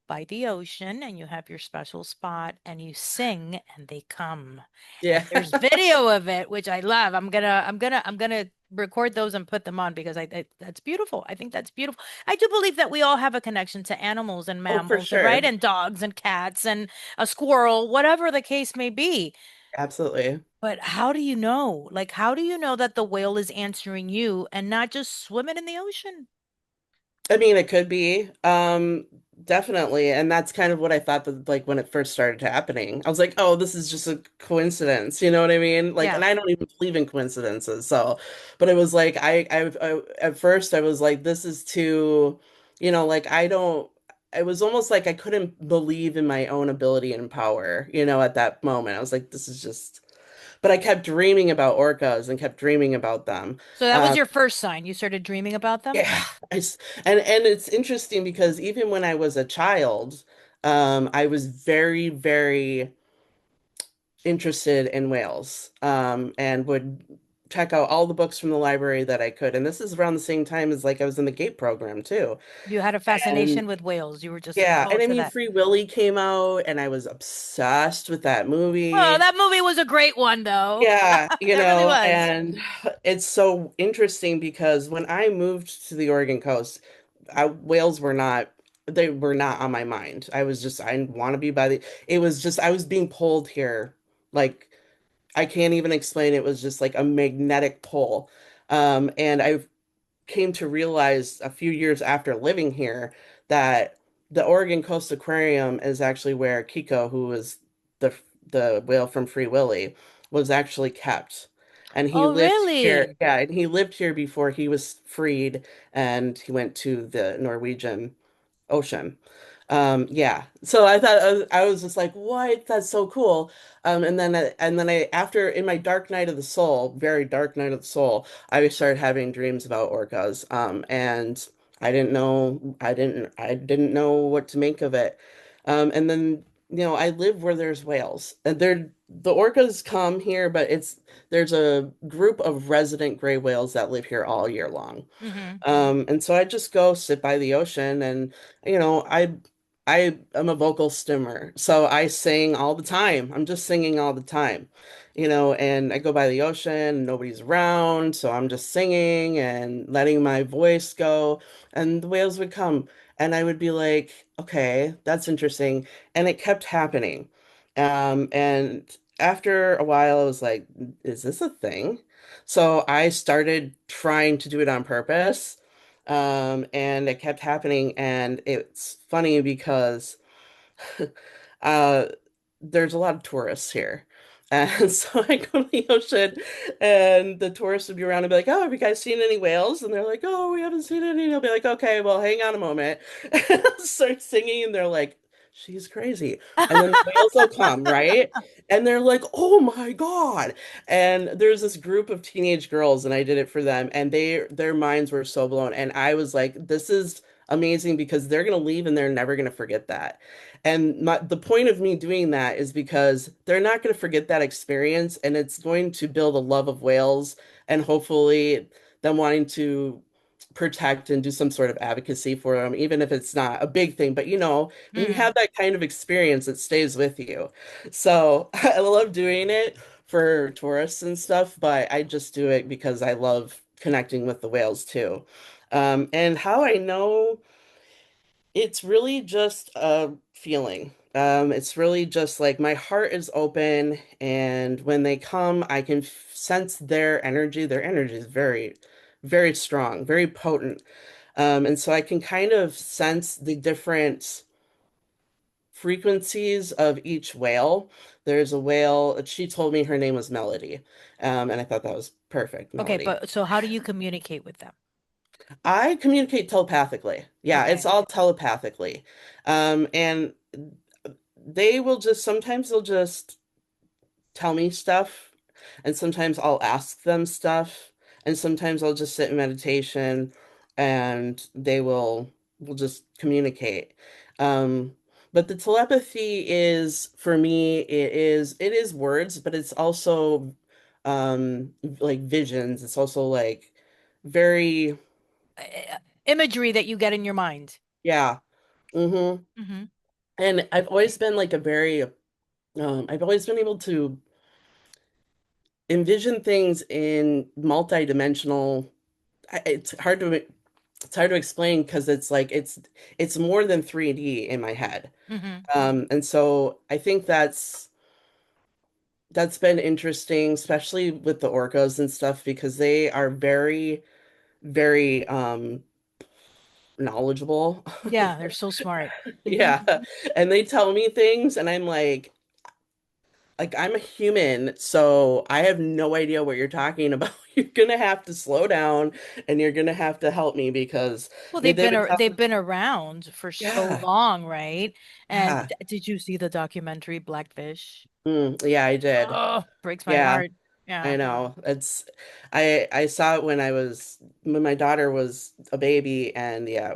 by the ocean and you have your special spot and you sing and they come. And Yeah. there's video of it, which I love. I'm gonna record those and put them on because that's beautiful. I think that's beautiful. I do believe that we all have a connection to animals and Oh, for mammals, and right, sure. and dogs and cats and a squirrel, whatever the case may be. Absolutely. But how do you know? Like, how do you know that the whale is answering you and not just swimming in the ocean? I mean, it could be. Definitely. And that's kind of what I thought that like when it first started happening. I was like, oh, this is just a coincidence. You know what I mean? Like, Yeah. and I don't even believe in coincidences. So, but it was like I at first I was like, this is too, like I don't it was almost like I couldn't believe in my own ability and power, at that moment. I was like, this is just, but I kept dreaming about orcas and kept dreaming about them. So that was Um, your first sign. You started dreaming about them? Yeah, and it's interesting because even when I was a child, I was very, very interested in whales, and would check out all the books from the library that I could. And this is around the same time as like I was in the GATE program too. You had a And fascination with whales. You were just yeah, and I exposed to mean that. Free Willy came out, and I was obsessed with that Oh, movie. that movie was a great one, though. Yeah, That really was. and it's so interesting because when I moved to the Oregon coast, whales were not, they were not on my mind. I was just, I want to be by the, it was just, I was being pulled here. Like, I can't even explain. It was just like a magnetic pull. And I came to realize a few years after living here that the Oregon Coast Aquarium is actually where Kiko, who was the the whale from Free Willy, was actually kept. And he Oh, lived here, really? yeah, and he lived here before he was freed and he went to the Norwegian Ocean. Yeah. So I was just like, what? That's so cool. And then I after in my dark night of the soul, very dark night of the soul, I started having dreams about orcas. And I didn't know what to make of it. And then I live where there's whales. And the orcas come here, but there's a group of resident gray whales that live here all year long. Mm-hmm. And so I just go sit by the ocean and you know, I am a vocal stimmer. So I sing all the time. I'm just singing all the time. And I go by the ocean and nobody's around, so I'm just singing and letting my voice go and the whales would come and I would be like, "Okay, that's interesting." And it kept happening. And after a while I was like, "Is this a thing?" So I started trying to do it on purpose. And it kept happening. And it's funny because uh, there's a lot of tourists here. And so I go to the ocean and the tourists would be around and be like, "Oh, have you guys seen any whales?" And they're like, "Oh, we haven't seen any." And I'll be like, "Okay, well, hang on a moment." And I'll start singing and they're like, "She's crazy." And then the whales will come, right? And they're like, "Oh my God." And there's this group of teenage girls and I did it for them and their minds were so blown. And I was like, this is amazing because they're going to leave and they're never going to forget that. And the point of me doing that is because they're not going to forget that experience, and it's going to build a love of whales and hopefully them wanting to protect and do some sort of advocacy for them, even if it's not a big thing. But when you Mm. have that kind of experience, it stays with you. So I love doing it for tourists and stuff, but I just do it because I love connecting with the whales too. And how I know. It's really just a feeling. It's really just like my heart is open, and when they come, I can sense their energy. Their energy is very, very strong, very potent. And so I can kind of sense the different frequencies of each whale. There's a whale, she told me her name was Melody. And I thought that was perfect, Okay, Melody. but so how do you communicate with them? I communicate telepathically. Yeah, it's Okay. all telepathically. And they will just sometimes they'll just tell me stuff, and sometimes I'll ask them stuff, and sometimes I'll just sit in meditation and they will just communicate. Um, but the telepathy is for me, it is words, but it's also like visions. It's also like very, Imagery that you get in your mind. yeah. Hmm. And I've always been like a very I've always been able to envision things in multi-dimensional. It's hard to explain because it's like it's more than 3D in my head. Hmm. And so I think that's been interesting, especially with the orcas and stuff, because they are very, very knowledgeable. Yeah, they're so smart. Yeah. And they tell me things and I'm like I'm a human, so I have no idea what you're talking about. You're gonna have to slow down and you're gonna have to help me because Well, they would tell they've been around for so yeah, long, right? And yeah. did you see the documentary Blackfish? Yeah, I did. Oh, breaks my Yeah, heart. I Yeah. know. I saw it when my daughter was a baby, and yeah,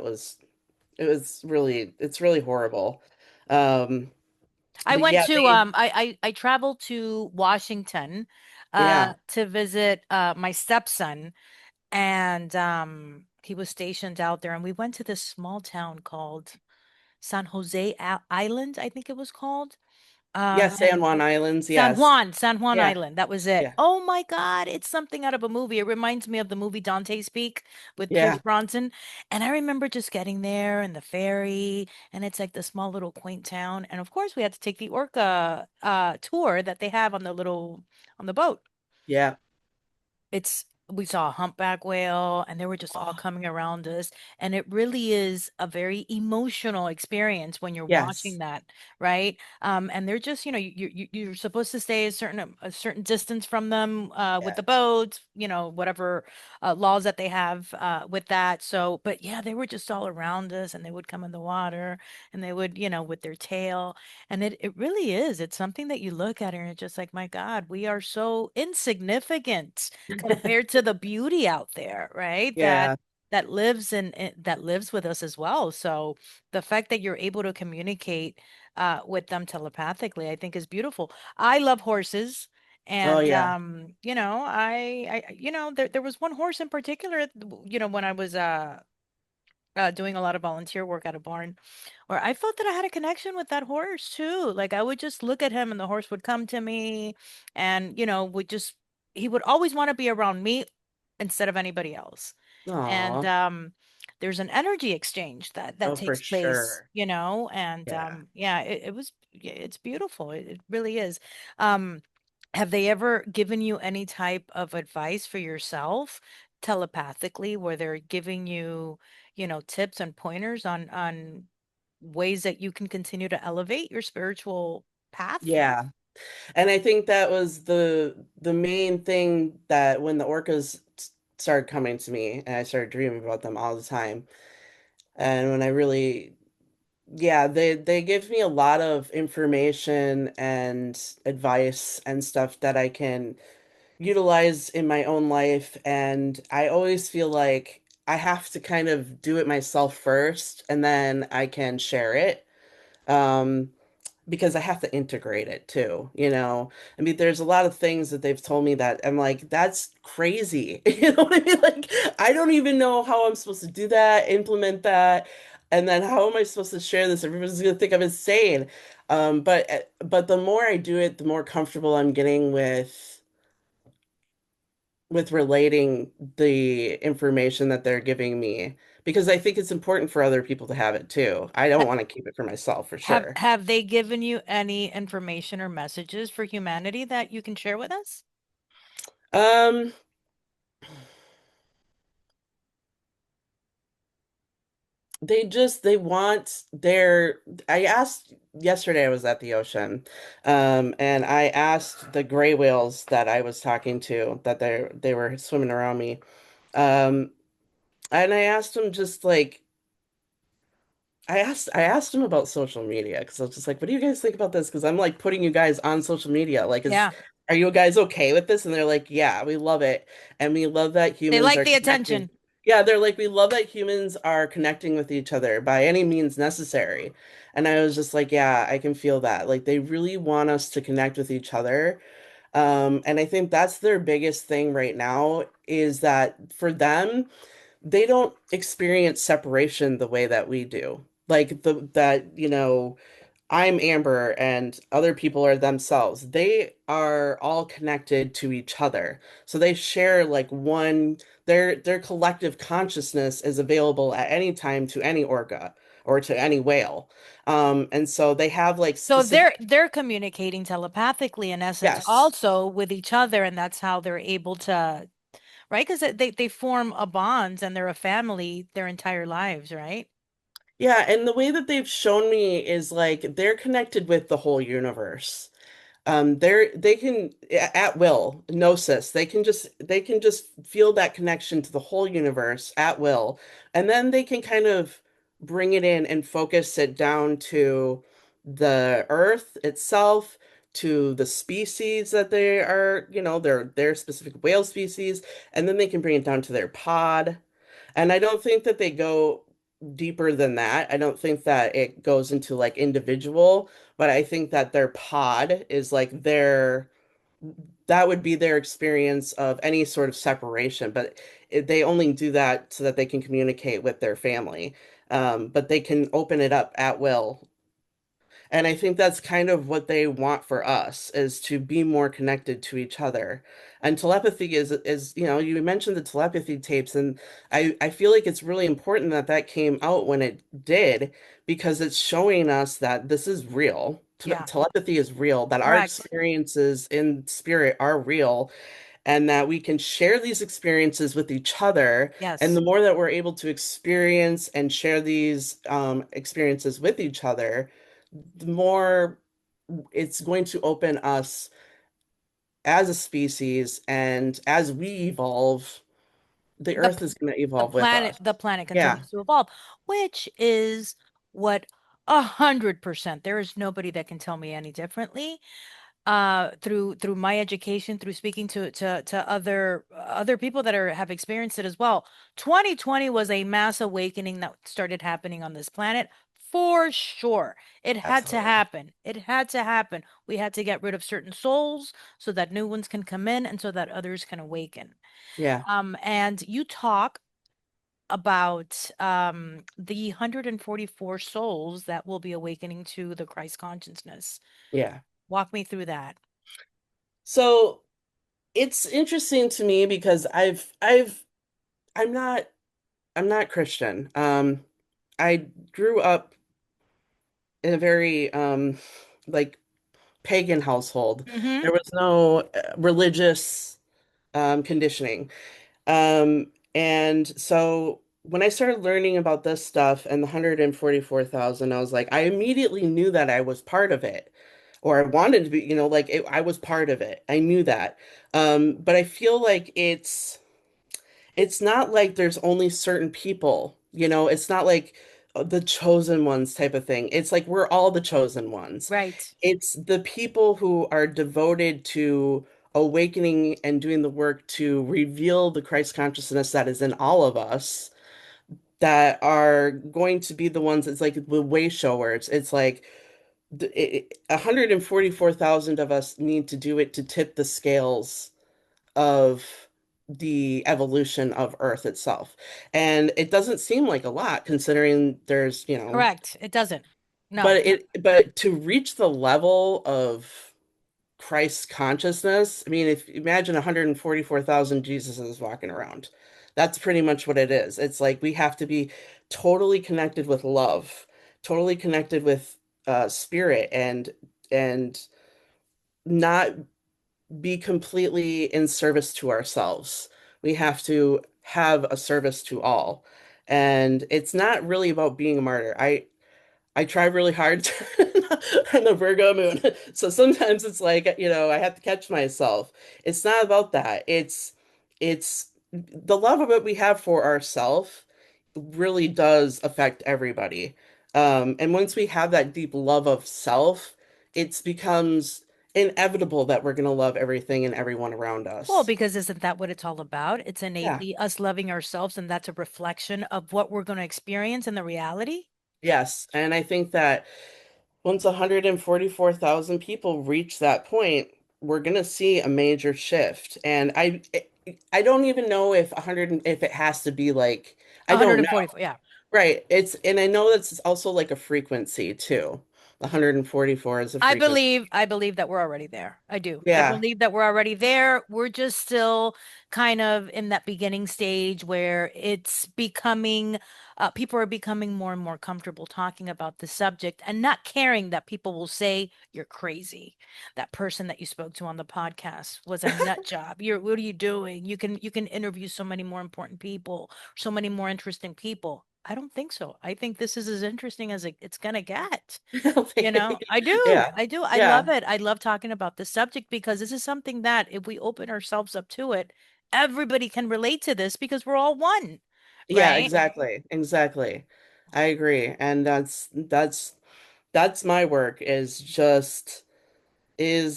it's really horrible. Um I but went yeah, to they I traveled to Washington yeah. to visit my stepson, and he was stationed out there, and we went to this small town called San Jose Island, I think it was called. Yeah, San And Juan Islands, yes. San Juan Yeah. Island. That was it. Yeah. Oh my God, it's something out of a movie. It reminds me of the movie Dante's Peak with Pierce Yeah. Bronson. And I remember just getting there and the ferry, and it's like the small little quaint town. And of course, we had to take the Orca tour that they have on the on the boat. Yeah. It's we saw a humpback whale and they were just all Oh, coming around us, and it really is a very emotional experience when you're watching yes. that, right? And they're just, you're supposed to stay a certain distance from them with Yeah. the boats, whatever laws that they have with that. So but yeah, they were just all around us, and they would come in the water, and they would, with their tail, and it really is, it's something that you look at and you're just like, my God, we are so insignificant compared to the beauty out there, right? Yeah. That lives that lives with us as well. So the fact that you're able to communicate with them telepathically, I think is beautiful. I love horses. Oh And yeah. there was one horse in particular, when I was doing a lot of volunteer work at a barn, where I felt that I had a connection with that horse too. Like I would just look at him and the horse would come to me, and he would always want to be around me instead of anybody else. And Aw. there's an energy exchange that Oh, for takes place, sure. and Yeah. yeah, yeah, it's beautiful. It really is. Um have they ever given you any type of advice for yourself telepathically, where they're giving you, tips and pointers on ways that you can continue to elevate your spiritual path? Yeah. And I think that was the main thing that when the orcas started coming to me and I started dreaming about them all the time. And when I really yeah, they give me a lot of information and advice and stuff that I can utilize in my own life. And I always feel like I have to kind of do it myself first and then I can share it. Um, because I have to integrate it too, you know. I mean, there's a lot of things that they've told me that I'm like, that's crazy. You know what I mean? Like, I don't even know how I'm supposed to do that, implement that, and then how am I supposed to share this? Everybody's gonna think I'm insane. But the more I do it, the more comfortable I'm getting with relating the information that they're giving me because I think it's important for other people to have it too. I don't want to keep it for myself for sure. Have they given you any information or messages for humanity that you can share with us? Um, they want I asked yesterday I was at the ocean, and I asked the gray whales that I was talking to that they were swimming around me, um, and I asked them just like I asked him about social media because I was just like, what do you guys think about this? Because I'm like putting you guys on social media. Like, Yeah. are you guys okay with this? And they're like, yeah, we love it. And we love that They humans like are the connecting. attention. Yeah, they're like, we love that humans are connecting with each other by any means necessary. And I was just like, yeah, I can feel that. Like they really want us to connect with each other. And I think that's their biggest thing right now is that for them, they don't experience separation the way that we do. Like I'm Amber and other people are themselves. They are all connected to each other. So they share like their collective consciousness is available at any time to any orca or to any whale. And so they have like So specific, they're communicating telepathically in essence yes. also with each other, and that's how they're able to, right? Because they form a bond and they're a family their entire lives, right? Yeah, and the way that they've shown me is like they're connected with the whole universe. They can at will, gnosis. They can just feel that connection to the whole universe at will, and then they can kind of bring it in and focus it down to the earth itself, to the species that they are, their specific whale species, and then they can bring it down to their pod. And I don't think that they go deeper than that. I don't think that it goes into like individual, but I think that their pod is like that would be their experience of any sort of separation. But they only do that so that they can communicate with their family. But they can open it up at will, and I think that's kind of what they want for us is to be more connected to each other. And telepathy is, you mentioned the telepathy tapes, and I feel like it's really important that that came out when it did because it's showing us that this is real. Yeah, Telepathy is real, that our correct. experiences in spirit are real, and that we can share these experiences with each other. And the Yes. more that we're able to experience and share these experiences with each other, the more it's going to open us as a species, and as we evolve, the The earth is going to the evolve with planet us. the planet Yeah, continues to evolve, which is what 100%. There is nobody that can tell me any differently. Through my education, through speaking to other people that have experienced it as well. 2020 was a mass awakening that started happening on this planet for sure. It had to absolutely. happen. It had to happen. We had to get rid of certain souls so that new ones can come in and so that others can awaken. Yeah, And you talk about the 144 souls that will be awakening to the Christ consciousness. yeah. Walk me through that. So it's interesting to me because I'm not I'm not Christian. I grew up in a very like pagan household. Mm-hmm. There was no religious conditioning. And so when I started learning about this stuff and the 144,000, I was like, I immediately knew that I was part of it, or I wanted to be, I was part of it. I knew that. But I feel like it's not like there's only certain people, it's not like the chosen ones type of thing. It's like we're all the chosen ones. Right. It's the people who are devoted to awakening and doing the work to reveal the Christ consciousness that is in all of us that are going to be the ones. It's like the way showers. It's like 144,000 of us need to do it to tip the scales of the evolution of Earth itself. And it doesn't seem like a lot considering there's, Correct. It doesn't. No. but to reach the level of Christ's consciousness, I mean, if imagine 144,000 Jesuses walking around. That's pretty much what it is. It's like we have to be totally connected with love, totally connected with spirit, and not be completely in service to ourselves. We have to have a service to all. And it's not really about being a martyr. I try really hard on the Virgo moon. So sometimes it's like, I have to catch myself. It's not about that. It's the love of it we have for ourselves really does affect everybody. And once we have that deep love of self, it becomes inevitable that we're going to love everything and everyone around Well, us. because isn't that what it's all about? It's Yeah. innately us loving ourselves, and that's a reflection of what we're going to experience in the reality. Yes. And I think that once 144,000 people reach that point, we're going to see a major shift. And I don't even know if 100 if it has to be like I don't know. 144. Yeah. Right. And I know that's also like a frequency too. 144 is a frequency. I believe that we're already there. I do. I Yeah. believe that we're already there. We're just still kind of in that beginning stage where it's becoming people are becoming more and more comfortable talking about the subject and not caring that people will say you're crazy. That person that you spoke to on the podcast was a nut job. What are you doing? You can interview so many more important people, so many more interesting people. I don't think so. I think this is as interesting as it's gonna get. I do. Yeah. I do. I love Yeah. it. I love talking about this subject because this is something that if we open ourselves up to it, everybody can relate to this because we're all one, Yeah, right? exactly. Exactly. I agree. And that's my work is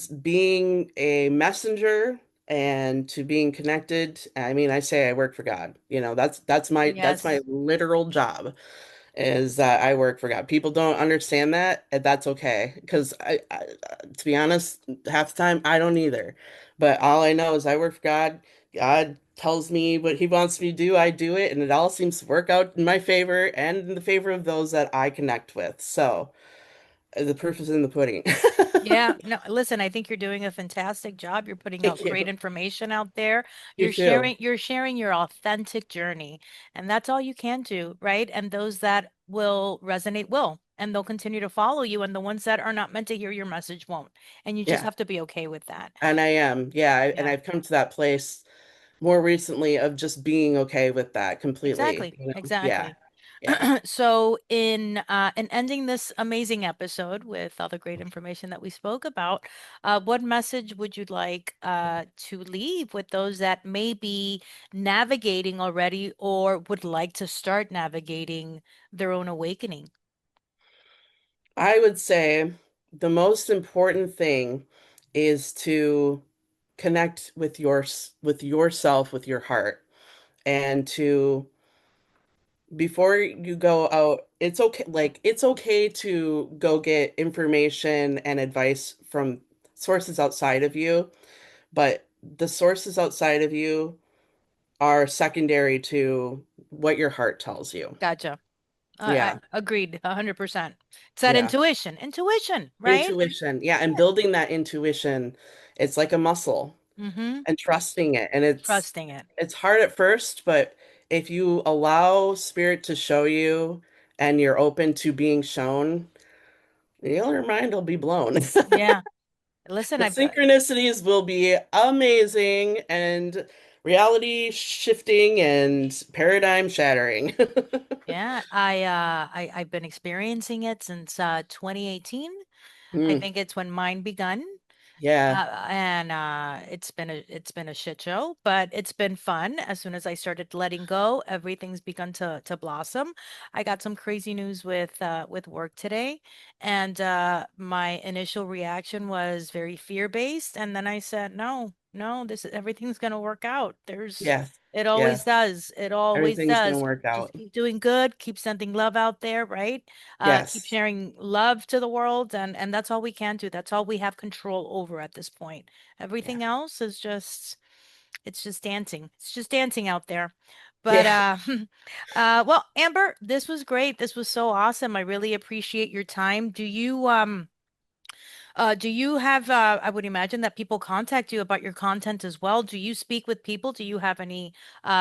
being a messenger and to being connected. I mean, I say I work for God. That's my Yes. literal job is that I work for God. People don't understand that, and that's okay. Because to be honest, half the time I don't either. But all I know is I work for God. God tells me what He wants me to do. I do it, and it all seems to work out in my favor and in the favor of those that I connect with. So the proof is in the pudding. Yeah, no, listen, I think you're doing a fantastic job. You're putting Thank out you. great information out there. You too. You're sharing your authentic journey, and that's all you can do, right? And those that will resonate will, and they'll continue to follow you, and the ones that are not meant to hear your message won't. And you just Yeah. have to be okay with that. And I am. Yeah. And Yeah. I've come to that place more recently of just being okay with that completely. Exactly. Yeah. Exactly. Yeah. So in ending this amazing episode with all the great information that we spoke about, what message would you like to leave with those that may be navigating already or would like to start navigating their own awakening? I would say the most important thing is to connect with with yourself, with your heart, and to before you go out, it's okay to go get information and advice from sources outside of you, but the sources outside of you are secondary to what your heart tells you. Gotcha. I Yeah. agreed 100%. It's that Yeah. intuition, right? Intuition. Yeah, and Yeah. building that intuition, it's like a muscle Mm-hmm. and trusting it. And it's Trusting it. it's hard at first, but if you allow spirit to show you and you're open to being shown, your mind will be blown. Yeah. Listen, The I've synchronicities will be amazing and reality shifting and paradigm shattering. yeah, I've been experiencing it since 2018. I Mm, think it's when mine begun. yeah. And it's been a shit show, but it's been fun. As soon as I started letting go, everything's begun to blossom. I got some crazy news with work today, and my initial reaction was very fear-based, and then I said, "No, no, this everything's gonna work out." Yes. It Yes. always does. It always Everything's gonna does. work Just out. keep doing good, keep sending love out there, right? Keep Yes. sharing love to the world, and that's all we can do. That's all we have control over at this point. Yeah. Everything else is just it's just dancing. It's just dancing out there. But Yeah. well, Amber, this was great. This was so awesome. I really appreciate your time. Do you have, I would imagine that people contact you about your content as well. Do you speak with people? Do you have any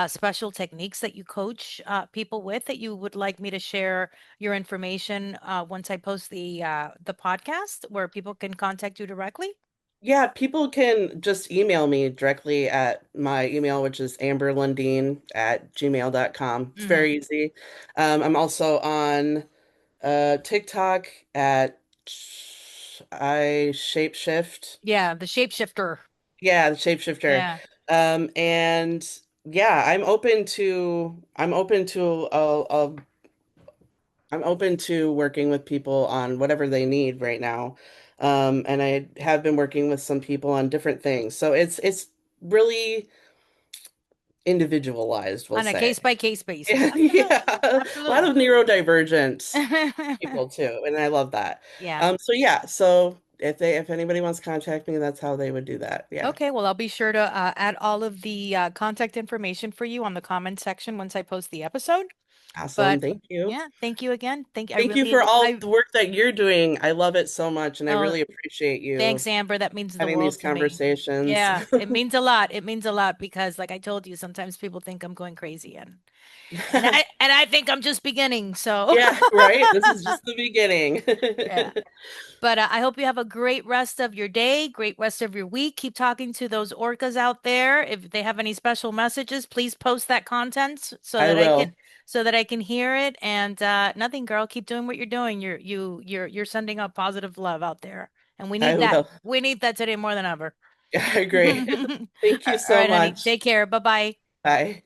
special techniques that you coach people with that you would like me to share your information once I post the podcast where people can contact you directly? Yeah, people can just email me directly at my email, which is amberlundeen@gmail.com. It's Hmm. very easy. I'm also on TikTok at I Shape Shift. Yeah, the shapeshifter. Yeah, the shapeshifter. Yeah. And yeah, I'm open to working with people on whatever they need right now. And I have been working with some people on different things. So it's really individualized, we'll On a say. case by case basis. Yeah, Absolutely. a lot of Absolutely. neurodivergent people too, and I love that. Yeah. So yeah, so if anybody wants to contact me, that's how they would do that. Yeah. Okay, well, I'll be sure to add all of the contact information for you on the comment section once I post the episode. Awesome. But Thank you. yeah, thank you again. I Thank you really, for all I, the work that you're doing. I love it so much, and I oh, really appreciate you thanks, Amber. That means the having these world to me. conversations. Yeah, it means a lot. It means a lot because, like I told you, sometimes people think I'm going crazy, and I think I'm just beginning. So Yeah, right. This is just the beginning. yeah. But I hope you have a great rest of your day, great rest of your week. Keep talking to those orcas out there. If they have any special messages, please post that content so I that will. I can hear it. And nothing, girl, keep doing what you're doing. You're sending out positive love out there. And we I need that. will. We need that today more than ever. Yeah, I All agree. Thank you so right, honey. much. Take care. Bye-bye. Bye.